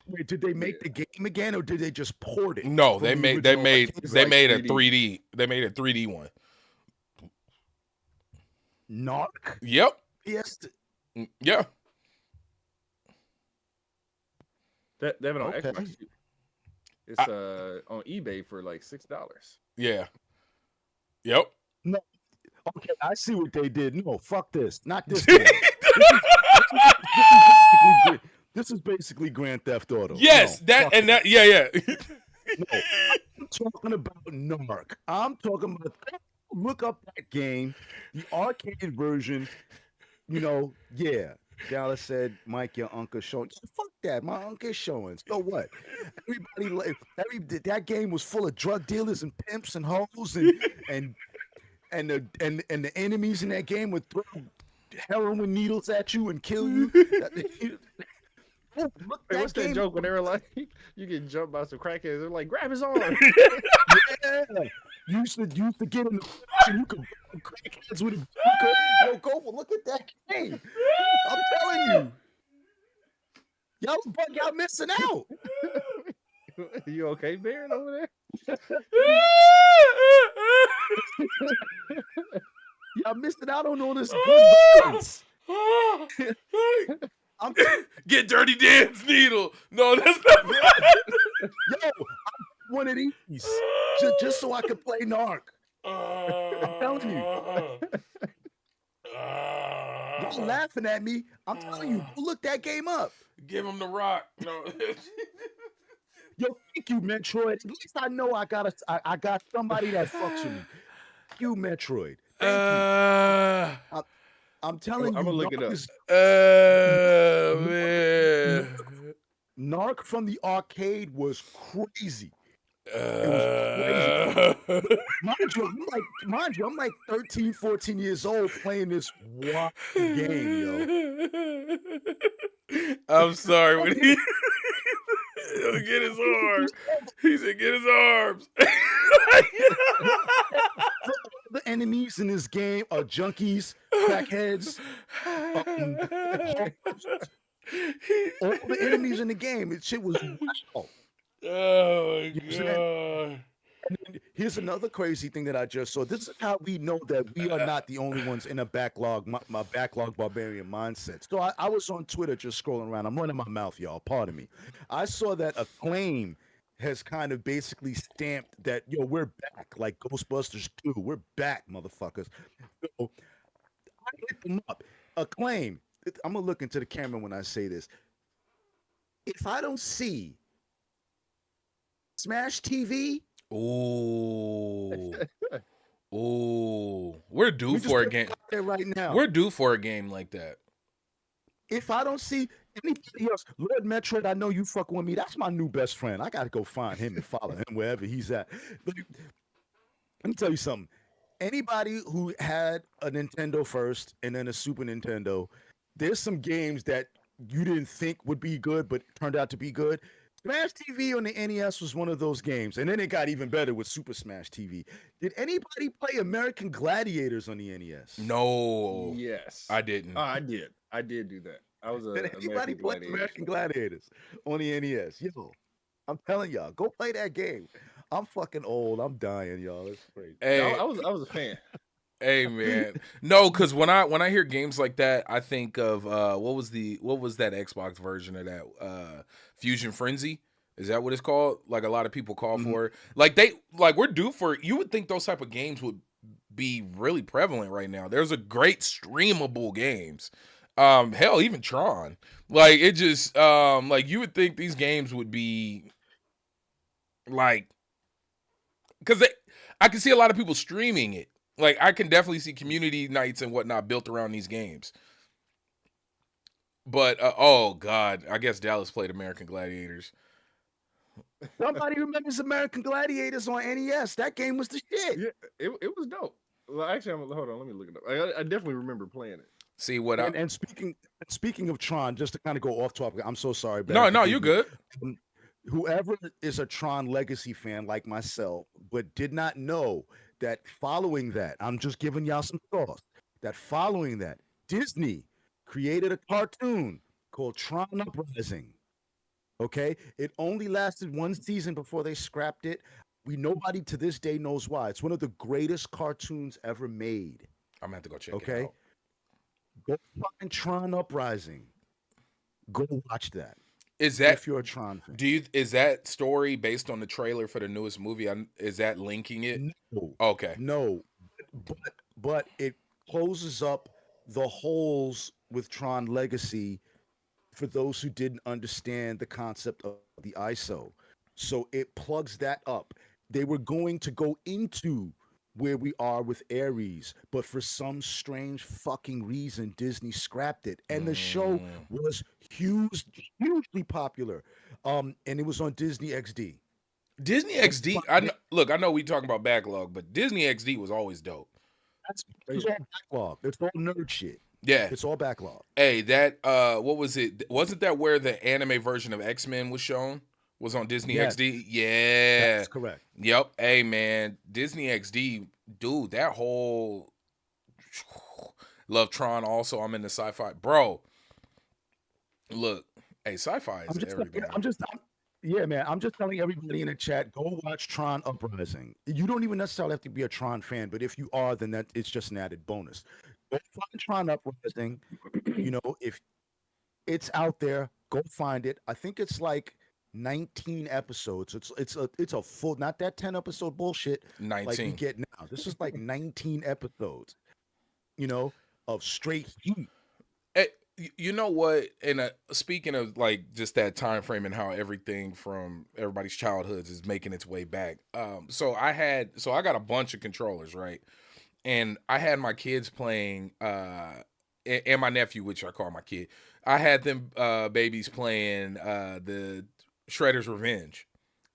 Wait, did they make the game again, or did they just port it? No, they made a 3D. They made a 3D one. Narc. Yep. PS. Yeah. They have it on Okay. Xbox. It's on eBay for like $6. Yeah. Yep. No. Okay, I see what they did. No, fuck this. Not this game. This is basically Grand Theft Auto. Yes, No, yeah. No, I'm talking about Narc. I'm talking about, look up that game, the arcade version. Yeah. Dallas said, Mike, your uncle's showing. Fuck that. My uncle's showing. So what? That game was full of drug dealers and pimps and hoes and the enemies in that game would throw heroin needles at you and kill you. Hey, what's that joke when they were like, you get jumped by some crackheads? They're like, grab his arm. Yeah. You used to get in the and you could crackheads with a bazooka. Yo, go look at that game. I'm telling you. Y'all missing out. You okay, Baron, over there? Y'all missing out on all this good violence. Get Dirty Dan's needle. No, that's not. Yo, one of these just so I could play Narc. I'm telling you. Y'all laughing at me. I'm telling you, go look that game up. Give him the rock. No. Yo, thank you, Metroid. At least I know I got somebody that fucks with me. Thank you, Metroid. Thank you. I'm telling I'm you, gonna look it up. Man. Narc from the arcade was crazy. It was crazy. Mind you, I'm like 13, 14 years old playing this wild game, yo. I'm sorry. When he get his arms, he said, "Get his arms." The enemies in this game are junkies, crackheads. All the enemies in the game, shit was wow. Oh my god. Here's another crazy thing that I just saw. This is how we know that we are not the only ones in a backlog, my backlog barbarian mindset. So I was on Twitter just scrolling around. I'm running my mouth, y'all. Pardon me. I saw that Acclaim has kind of basically stamped that, yo, we're back, like Ghostbusters 2. We're back, motherfuckers. So I hit them up. Acclaim. I'm gonna look into the camera when I say this. If I don't see Smash TV. Ooh. Ooh. We're due for a game. Right now. We're due for a game like that. If I don't see anybody else, Lord Metroid, I know you fucking with me. That's my new best friend. I gotta go find him and follow him wherever he's at. But let me tell you something. Anybody who had a Nintendo first and then a Super Nintendo, there's some games that you didn't think would be good, but turned out to be good. Smash TV on the NES was one of those games, and then it got even better with Super Smash TV. Did anybody play American Gladiators on the NES? No. Yes. I didn't. I did. I did do that. I was a Did anybody play American Gladiators on the NES? Yo, I'm telling y'all, go play that game. I'm fucking old. I'm dying, y'all. It's crazy. Hey, I was a fan. Hey man, no, because when I hear games like that, I think of what was that Xbox version of that Fusion Frenzy? Is that what it's called? Like a lot of people call for it. Like we're due for. You would think those type of games would be really prevalent right now. There's a great streamable games. Hell, even Tron. Like it just like you would think these games would be like because I can see a lot of people streaming it. Like, I can definitely see community nights and whatnot built around these games. But, oh, God. I guess Dallas played American Gladiators. Somebody remembers American Gladiators on NES. That game was the shit. Yeah, it was dope. Well, actually, hold on. Let me look it up. I definitely remember playing it. See what and speaking of Tron, just to kind of go off topic, I'm so sorry. No, you're good. Whoever is a Tron Legacy fan like myself, but did not know that following that, I'm just giving y'all some thoughts, that following that, Disney created a cartoon called Tron Uprising. Okay? It only lasted one season before they scrapped it. Nobody to this day knows why. It's one of the greatest cartoons ever made. I'm gonna have to go check it out. Go find Tron Uprising. Go watch that. Is that if you're a Tron fan? Is that story based on the trailer for the newest movie? Is that linking it? No. Okay. No, but it closes up the holes with Tron Legacy for those who didn't understand the concept of the ISO. So it plugs that up. They were going to go into where we are with Ares, but for some strange fucking reason, Disney scrapped it, and the show was hugely popular. And it was on Disney XD. Disney XD. I know we talking about Backlog, but Disney XD was always dope. It's all backlog. It's all nerd shit. Yeah, it's all backlog. Hey, that what was it? Wasn't that where the anime version of X-Men was shown? Was on Disney XD? Yeah. That's correct. Yep. Hey, man. Disney XD, dude, that whole... Love Tron also. I'm into sci-fi. Bro, look. Hey, sci-fi is everything. Yeah, man. I'm just telling everybody in the chat, go watch Tron Uprising. You don't even necessarily have to be a Tron fan, but if you are, then it's just an added bonus. Go find Tron Uprising. You know, if it's out there, go find it. I think it's like 19 episodes. It's a full, not that 10 episode bullshit like we 19. get now. This is like 19 episodes, you know, of straight heat. You know what? And speaking of like just that time frame and how everything from everybody's childhoods is making its way back. So I got a bunch of controllers, right? And I had my kids playing, and my nephew, which I call my kid. I had them babies playing the Shredder's Revenge,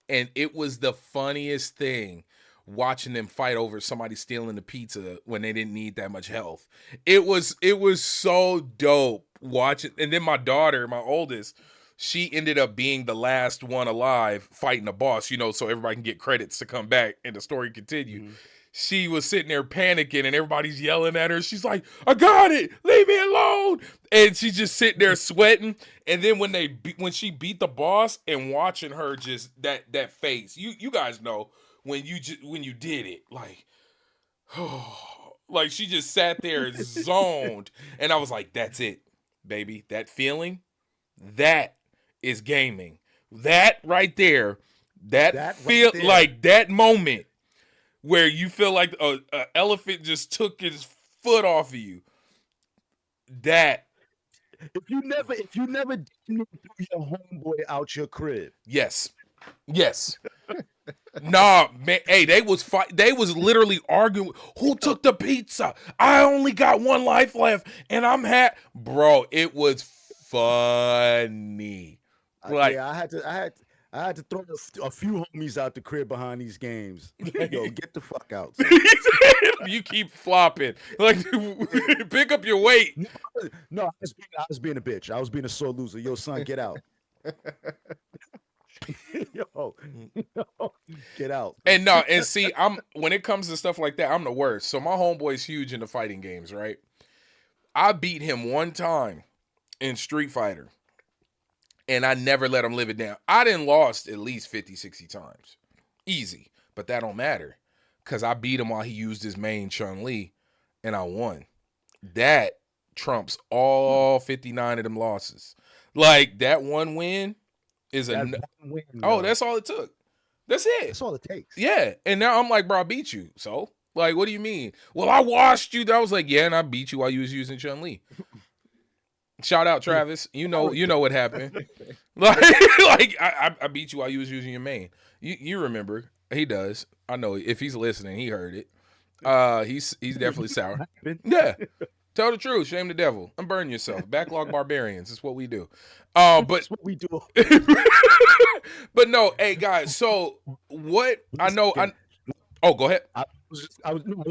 and it was the funniest thing watching them fight over somebody stealing the pizza when they didn't need that much health. It was so dope watching. And then my daughter, my oldest, she ended up being the last one alive fighting the boss, you know, so everybody can get credits to come back and the story continued. Mhm. She was sitting there panicking and everybody's yelling at her. She's like, I got it. Leave me alone. And she's just sitting there sweating. And then when she beat the boss and watching her just that face, you guys know when you did it, like, like she just sat there zoned. And I was like, that's it, baby. That feeling, that is gaming. That right there, that feel there. like that moment where you feel like a elephant just took his foot off of you. That If you never threw your homeboy out your crib, yes. Nah, man. Hey, they was literally arguing. Who took the pizza? I only got one life left, and I'm bro. It was funny. Like, yeah, I had to throw a few homies out the crib behind these games. Like, yo, get the fuck out. son. you keep flopping. Like, pick up your weight. No, I was being a bitch. I was being a sore loser. Yo, son, get out. yo, get out. And no, and see, when it comes to stuff like that, I'm the worst. So my homeboy's huge into fighting games, right? I beat him one time in Street Fighter, and I never let him live it down. I done lost at least 50, 60 times. Easy. But that don't matter. Because I beat him while he used his main Chun-Li, and I won. That trumps all 59 of them losses. Like, that one win is That one win, oh, yo. that's all it took. That's it. That's all it takes. Yeah. And now I'm like, bro, I beat you. So, like, what do you mean? Well, I washed you. I was like, yeah, and I beat you while you was using Chun-Li. Shout out, Travis. You know what happened. Like I beat you while you was using your main. You remember. He does. I know if he's listening, he heard it. He's definitely sour. Yeah. Tell the truth. Shame the devil. And burn yourself. Backlog Barbarians. That's what we do. But That's what we do. but no, hey guys. So what I know. Oh, go ahead. I was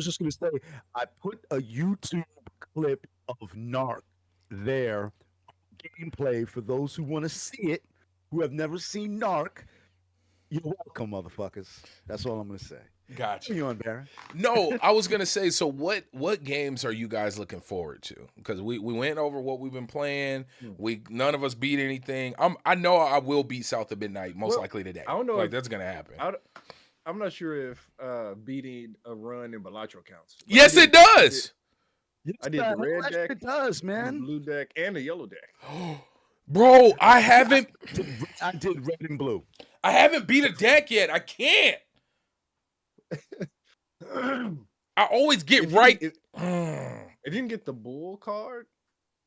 just gonna say I put a YouTube clip of Narc there, gameplay for those who want to see it, who have never seen Narc. You're welcome, motherfuckers. That's all I'm gonna say. Gotcha. You on, Baron? No, I was gonna say. So what games are you guys looking forward to? Because we went over what we've been playing. None of us beat anything. I know I will beat South of Midnight most likely today. I don't know like if that's gonna happen. I'm not sure if beating a run in Balatro counts. But Yes, it does. I did the red deck. It does, The man. blue deck and the yellow deck. Bro, I haven't I did red and blue. beat a deck yet. I can't. I always get right. If you can get the bull card,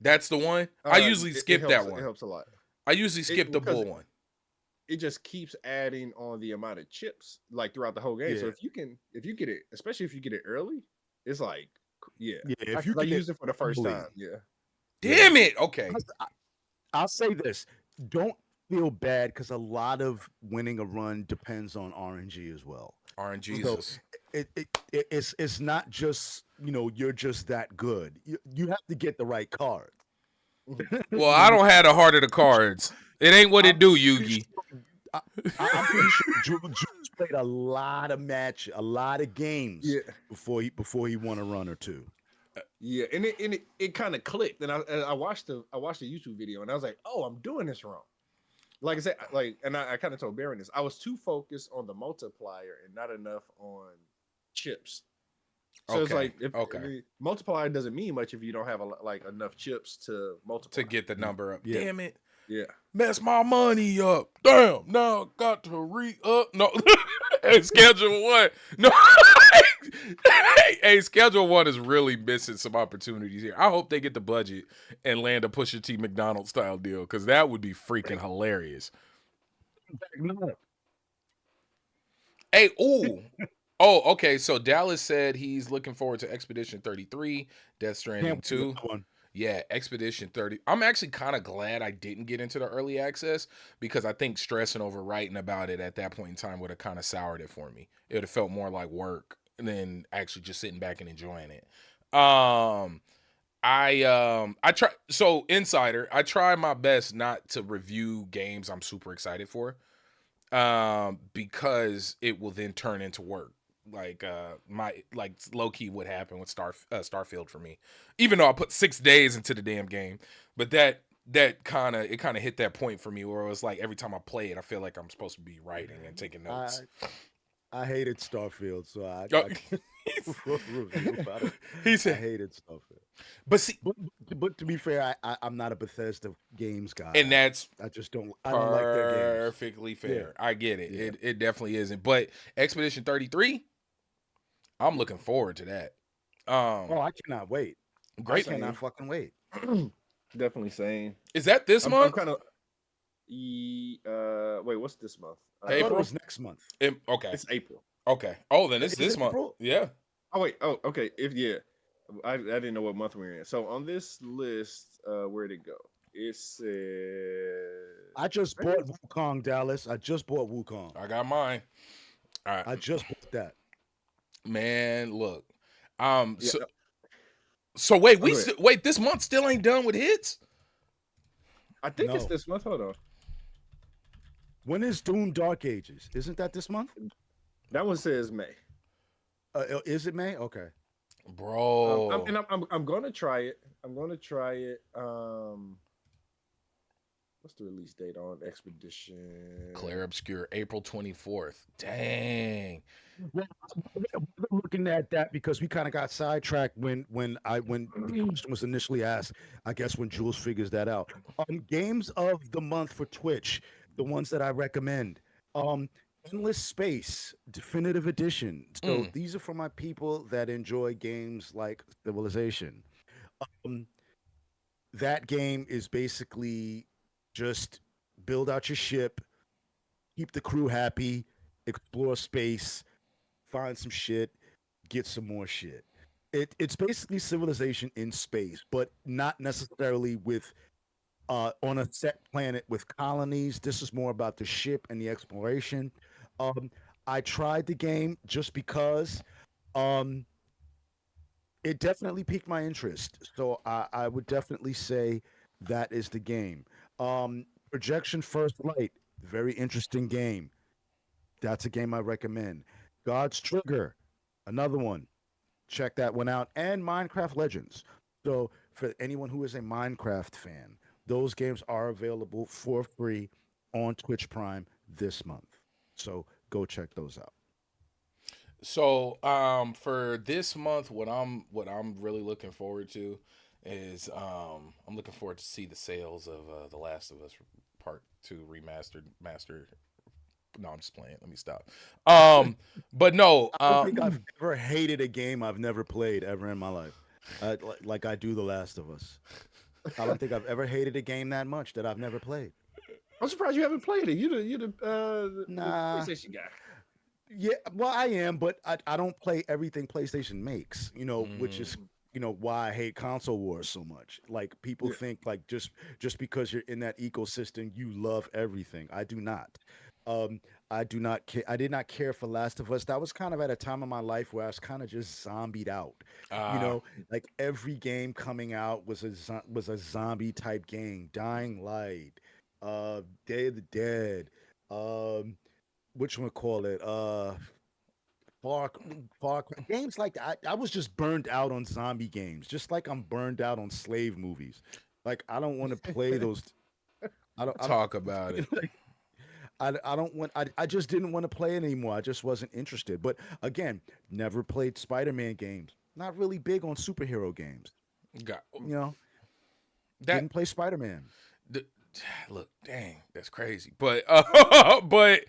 That's the one. I usually skip helps, that one. It helps a lot. I usually skip the because bull one. It just keeps adding on the amount of chips like throughout the whole game. So Yeah. if you get it, especially if you get it early, it's like If I you get used it for the first early. time. Yeah. Damn it. Okay. I'll say this: don't feel bad because a lot of winning a run depends on RNG as well. RNG. So it's not just you're just that good. You have to get the right card. Well, I don't have the heart of the cards. It ain't what it do, Yugi. I'm pretty sure Jules played a lot of games before he won a run or two. Yeah, and it kind of clicked, and I watched the YouTube video, and I was like, oh, I'm doing this wrong. Like I said, I kind of told Baron this. I was too focused on the multiplier and not enough on chips. So it's like, the multiplier doesn't mean much if you don't have enough chips to multiply To get the number up. Yeah. Damn it. Yeah. Mess my money up. Damn, now I got to re-up. No, hey, schedule one. No, hey, schedule one is really missing some opportunities here. I hope they get the budget and land a Pusha T McDonald style deal because that would be freaking hilarious. No. Hey, ooh. Oh, okay. So Dallas said he's looking forward to Expedition 33, Death Stranding Can't wait 2. for that one. Yeah, Expedition 30. I'm actually kind of glad I didn't get into the early access because I think stressing over writing about it at that point in time would have kind of soured it for me. It would have felt more like work than actually just sitting back and enjoying it. I try so Insider, I try my best not to review games I'm super excited for. Because it will then turn into work. Like low key what happened with Starfield for me. Even though I put 6 days into the damn game, but that kind of hit that point for me where it was like every time I play it, I feel like I'm supposed to be writing and taking notes. I hated Starfield, so I Oh, wrote a review about it. he I said, hated Starfield. but see, But to be fair, I'm not a Bethesda games guy. and that's I just don't. I don't like their games. perfectly fair. I get it. Yeah. It definitely isn't. But Expedition 33, I'm looking forward to that. Oh, I cannot wait. Great. I cannot fucking wait. Definitely same. Is that this I'm month? kind of. Wait, what's this month? I thought April? it was next month. Okay. It's April. Okay. Oh, then it's Is this it month. April? Yeah. Oh wait. Oh, okay. I didn't know what month we were in. So on this list, where'd it go? It says I just bought Wukong, Dallas. I just bought Wukong. I got mine. All right. I just bought that. Man, look. Yeah. So wait, Go ahead. wait, this month still ain't done with hits? I think it's No. this month. Hold on. When is Doom Dark Ages? Isn't that this month? That one says May. Is it May? Okay. Bro. I'm gonna try it. I'm gonna try it. What's the release date on Expedition? Claire Obscure, April 24th. Dang. Well, we're looking at that because we kind of got sidetracked when the question was initially asked. I guess when Jules figures that out. Games of the month for Twitch, the ones that I recommend. Endless Space Definitive Edition. So these are for my people that enjoy games like Civilization. That game is basically just build out your ship, keep the crew happy, explore space, find some shit, get some more shit. It's basically Civilization in space, but not necessarily with on a set planet with colonies. This is more about the ship and the exploration. I tried the game just because it definitely piqued my interest. So I would definitely say that is the game. Projection First Light, very interesting game. That's a game I recommend. God's Trigger, another one. Check that one out. And Minecraft Legends. So for anyone who is a Minecraft fan, those games are available for free on Twitch Prime this month. So go check those out. So for this month, what I'm really looking forward to is I'm looking forward to see the sales of The Last of Us Part 2 remastered master. No, I'm just playing. Let me stop. But no, I don't think I've ever hated a game I've never played ever in my life. Like I do The Last of Us. I don't think I've ever hated a game that much that I've never played. I'm surprised you haven't played it. You the Nah. PlayStation guy. Yeah, well, I am, but I don't play everything PlayStation makes, which is, why I hate console wars so much. Like people think like just because you're in that ecosystem, you love everything. I do not. I do not care. I did not care for Last of Us. That was kind of at a time in my life where I was kind of just zombied out. Like every game coming out was a zombie type game. Dying Light, Day of the Dead, which one call it? Far games like that. I was just burned out on zombie games, just like I'm burned out on slave movies. Like I don't want to play those. I don't talk about it. I don't want. I just didn't want to play it anymore. I just wasn't interested. But again, never played Spider-Man games. Not really big on superhero games. Got Didn't play Spider-Man. look, dang, that's crazy. But but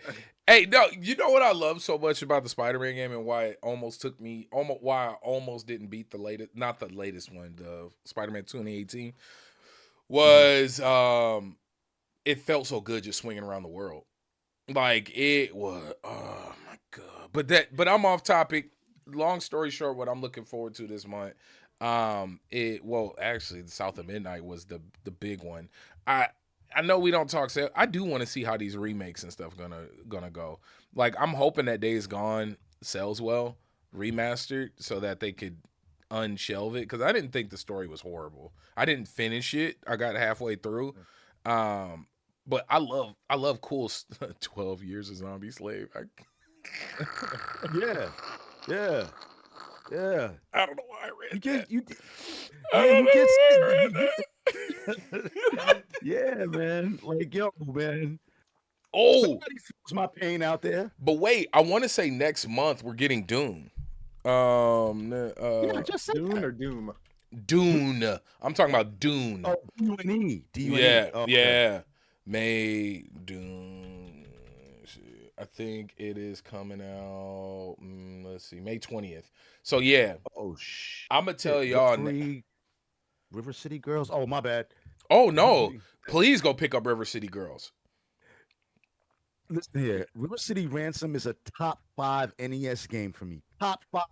hey, no, you know what I love so much about the Spider-Man game and why it almost took me why I almost didn't beat the latest, not the latest one, the Spider-Man 2018 was it felt so good just swinging around the world. Like it was, oh my god. But I'm off topic. Long story short, what I'm looking forward to this month, actually, the South of Midnight was the big one. I know we don't talk sale. I do want to see how these remakes and stuff gonna go. Like I'm hoping that Days Gone sells well, remastered, so that they could unshelve it, because I didn't think the story was horrible. I didn't finish it. I got halfway through. But I love cool 12 Years a Zombie Slave. Yeah. I don't know why I read that. Yeah, man. Like, yo, man. Oh, Somebody feels my pain out there. but wait, I want to say next month we're getting Dune. Yeah, just said Dune that. or Doom? Dune. I'm talking about Dune. Oh, D-U-N-E. Yeah, Oh, okay. yeah. May Dune. I think it is coming out. Let's see, May 20th. So yeah, Oh, shit. I'm gonna tell y'all. River City Girls. Oh, my bad. Oh no! Please go pick up River City Girls. Listen here. River City Ransom is a top 5 NES game for me. Top 5.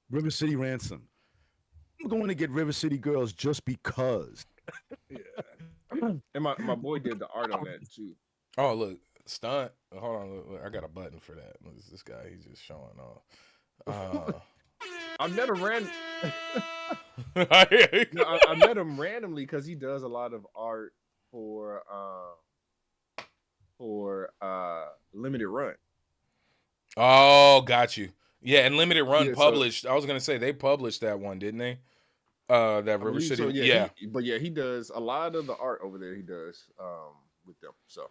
River City Ransom. I'm going to get River City Girls just because. Yeah. And my boy did the art on that too. Oh look, stunt. Hold on, look, I got a button for that. This guy, he's just showing off. I met him I met him randomly because he does a lot of art for Limited Run. Oh, got you. Yeah, and Limited Run Yeah, so- published. I was gonna say they published that one, didn't they? That I River believe City. so, Yeah. He does a lot of the art over there. He does with them. So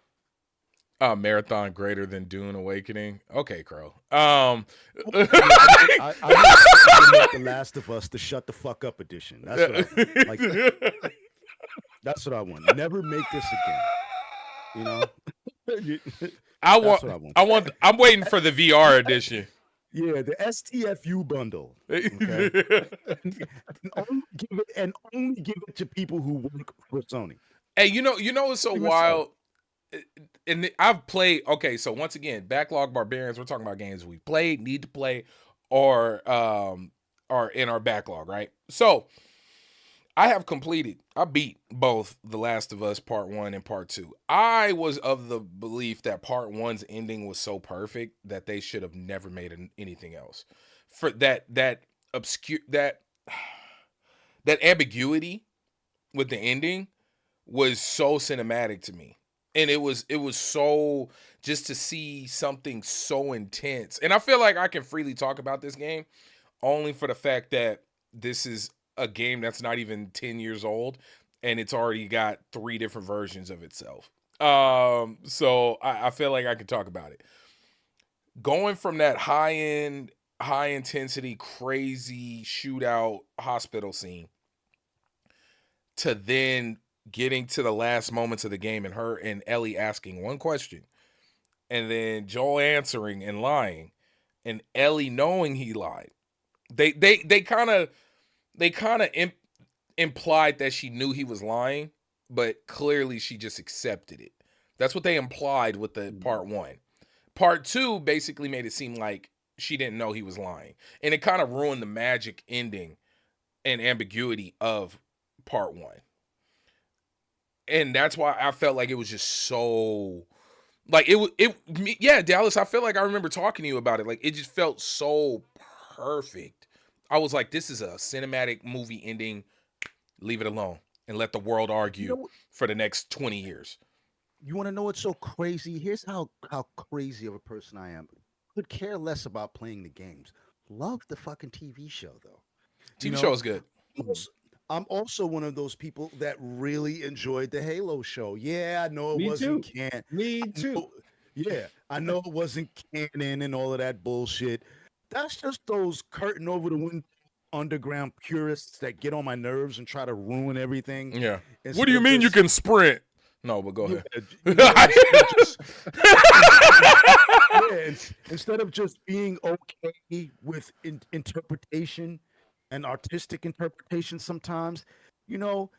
Marathon greater than Dune Awakening. Okay, Crow. I need The Last of Us, the Shut the Fuck Up edition. That's what I want. Like, that's what I want. Never make this again. You know? That's what I want. I'm waiting for the VR edition. Yeah, the STFU bundle. Okay? and only give it to people who work for Sony. Hey, you know what's so wild? And I've played. Okay, so once again, Backlog Barbarians. We're talking about games we played, need to play, or are in our backlog, right? So I beat both The Last of Us Part 1 and Part 2. I was of the belief that Part 1's ending was so perfect that they should have never made anything else. For that ambiguity with the ending was so cinematic to me. And it was so, just to see something so intense. And I feel like I can freely talk about this game only for the fact that this is a game that's not even 10 years old and it's already got 3 different versions of itself. So I feel like I can talk about it. Going from that high intensity, crazy shootout hospital scene to then getting to the last moments of the game and her and Ellie asking one question and then Joel answering and lying and Ellie knowing he lied. They kind of implied that she knew he was lying, but clearly she just accepted it. That's what they implied with the Part 1. Part 2 basically made it seem like she didn't know he was lying. And it kind of ruined the magic ending and ambiguity of Part 1. And that's why I felt like it was just so, like, Dallas, I feel like I remember talking to you about it. Like, it just felt so perfect. I was like, this is a cinematic movie ending. Leave it alone and let the world argue for the next 20 years. You want to know what's so crazy? Here's how crazy of a person I am. Could care less about playing the games. Love the fucking TV show, though. TV show is good. I'm also one of those people that really enjoyed the Halo show. Yeah, I know it wasn't canon. Me too. Yeah, I know it wasn't canon and all of that bullshit. That's just those curtain over the window underground purists that get on my nerves and try to ruin everything. Yeah. What do you mean you can sprint? No, but go ahead. Instead of just being okay with interpretation and artistic interpretation sometimes, you know,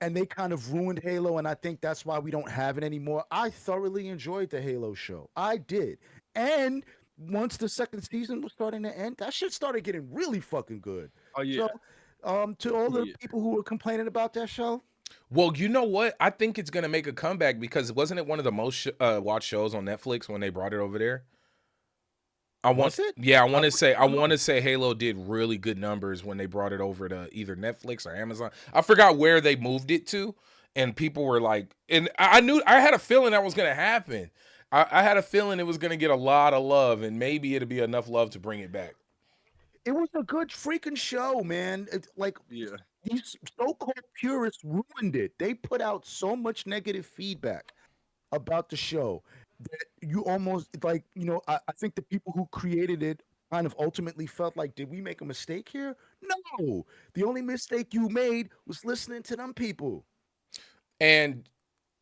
and they kind of ruined Halo, and I think that's why we don't have it anymore. I thoroughly enjoyed the Halo show. I did. And once the second season was starting to end, that shit started getting really fucking good. Oh yeah. So, to all the people who were complaining about that show, Well, you know what? I think it's gonna make a comeback because wasn't it one of the most watched shows on Netflix when they brought it over there? Was it? Yeah, I want to say Halo did really good numbers when they brought it over to either Netflix or Amazon. I forgot where they moved it to, and people were like, and I had a feeling that was gonna happen. I had a feeling it was gonna get a lot of love, and maybe it'd be enough love to bring it back. It was a good freaking show, man. It's like Yeah. these so-called purists ruined it. They put out so much negative feedback about the show that you almost like, I think the people who created it kind of ultimately felt like, did we make a mistake here? No. The only mistake you made was listening to them people. And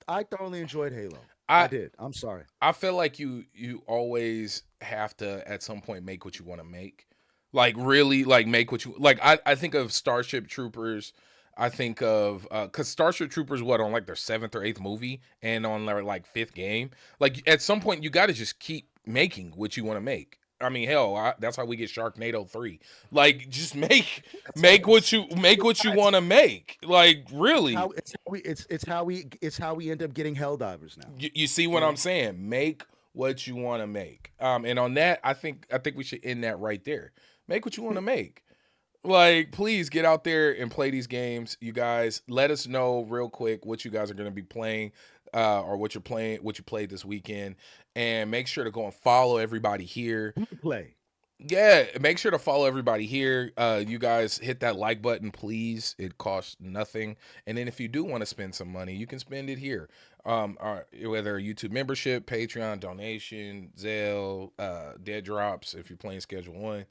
I thoroughly enjoyed Halo. I did. I'm sorry. I feel like you always have to at some point make what you want to make. Like really like make what you like. I think of Starship Troopers. I think of because Starship Troopers on like their 7th or 8th movie and on their like 5th game. Like at some point you got to just keep making what you want to make. I mean, hell, that's how we get Sharknado 3. Like just make what you want to make. Like really, it's how we end up getting Helldivers now. You see what I'm saying? Make what you want to make. And on that, I think we should end that right there. Make what you want to make. Like, please get out there and play these games. You guys, let us know real quick what you guys are going to be playing or what you played this weekend. And make sure to go and follow everybody here. Play. Yeah, make sure to follow everybody here. You guys hit that like button, please. It costs nothing. And then if you do want to spend some money, you can spend it here. Whether YouTube membership, Patreon, donation, Zelle, Dead Drops, if you're playing Schedule 1.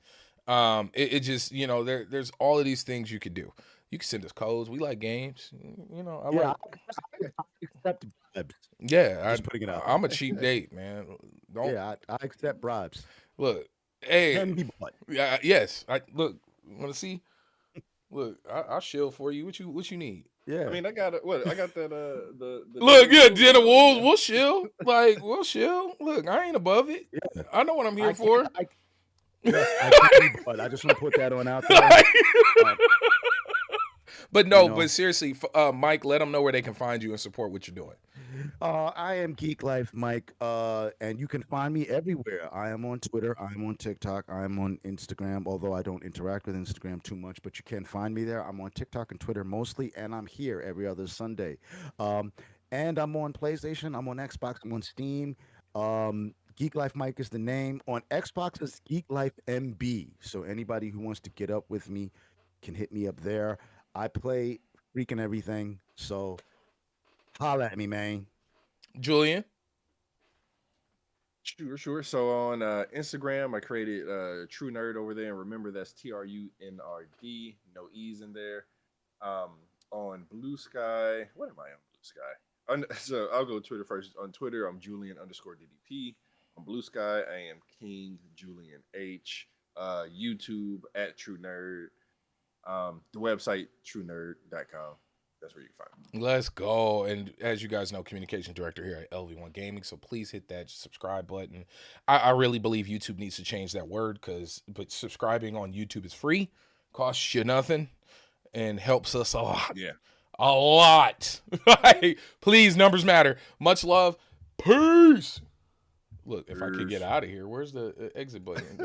It just, there's all of these things you could do. You can send us codes. We like games. I accept bribes. Yeah, just putting it out. I'm a cheap date, man. I accept bribes. Look, hey, can be bought. Yeah, yes. Look. Want to see? Look, I'll shield for you. What you need? Yeah. I mean, I got that. The look, yeah, Den of Wolves. We'll shield. We'll shield. Look, I ain't above it. Yeah. I know what I'm here for. I just want to put that on out there. But no, but seriously, Mike, let them know where they can find you and support what you're doing. I am Geek Life Mike, and you can find me everywhere. I am on Twitter, I am on TikTok, I am on Instagram, although I don't interact with Instagram too much, but you can find me there. I'm on TikTok and Twitter mostly, and I'm here every other Sunday. And I'm on PlayStation, I'm on Xbox, I'm on Steam. Geek Life Mike is the name. On Xbox, it's Geek Life MB. So anybody who wants to get up with me can hit me up there. I play freaking everything. So holla at me, man. Julian? Sure. So on Instagram, I created True Nerd over there. And remember, that's TRUNRD. No E's in there. On Blue Sky. What am I on Blue Sky? So I'll go to Twitter first. On Twitter, I'm Julian_DDP. On Blue Sky, I am King Julian H. YouTube at True Nerd. The website TrueNerd.com. That's where you can find me. Let's go. And as you guys know, communication director here at LV1 Gaming. So please hit that subscribe button. I really believe YouTube needs to change that word but subscribing on YouTube is free, costs you nothing, and helps us a lot. Yeah. A lot. Please, numbers matter. Much love. Peace. Look, if I could get out of here, where's the exit button?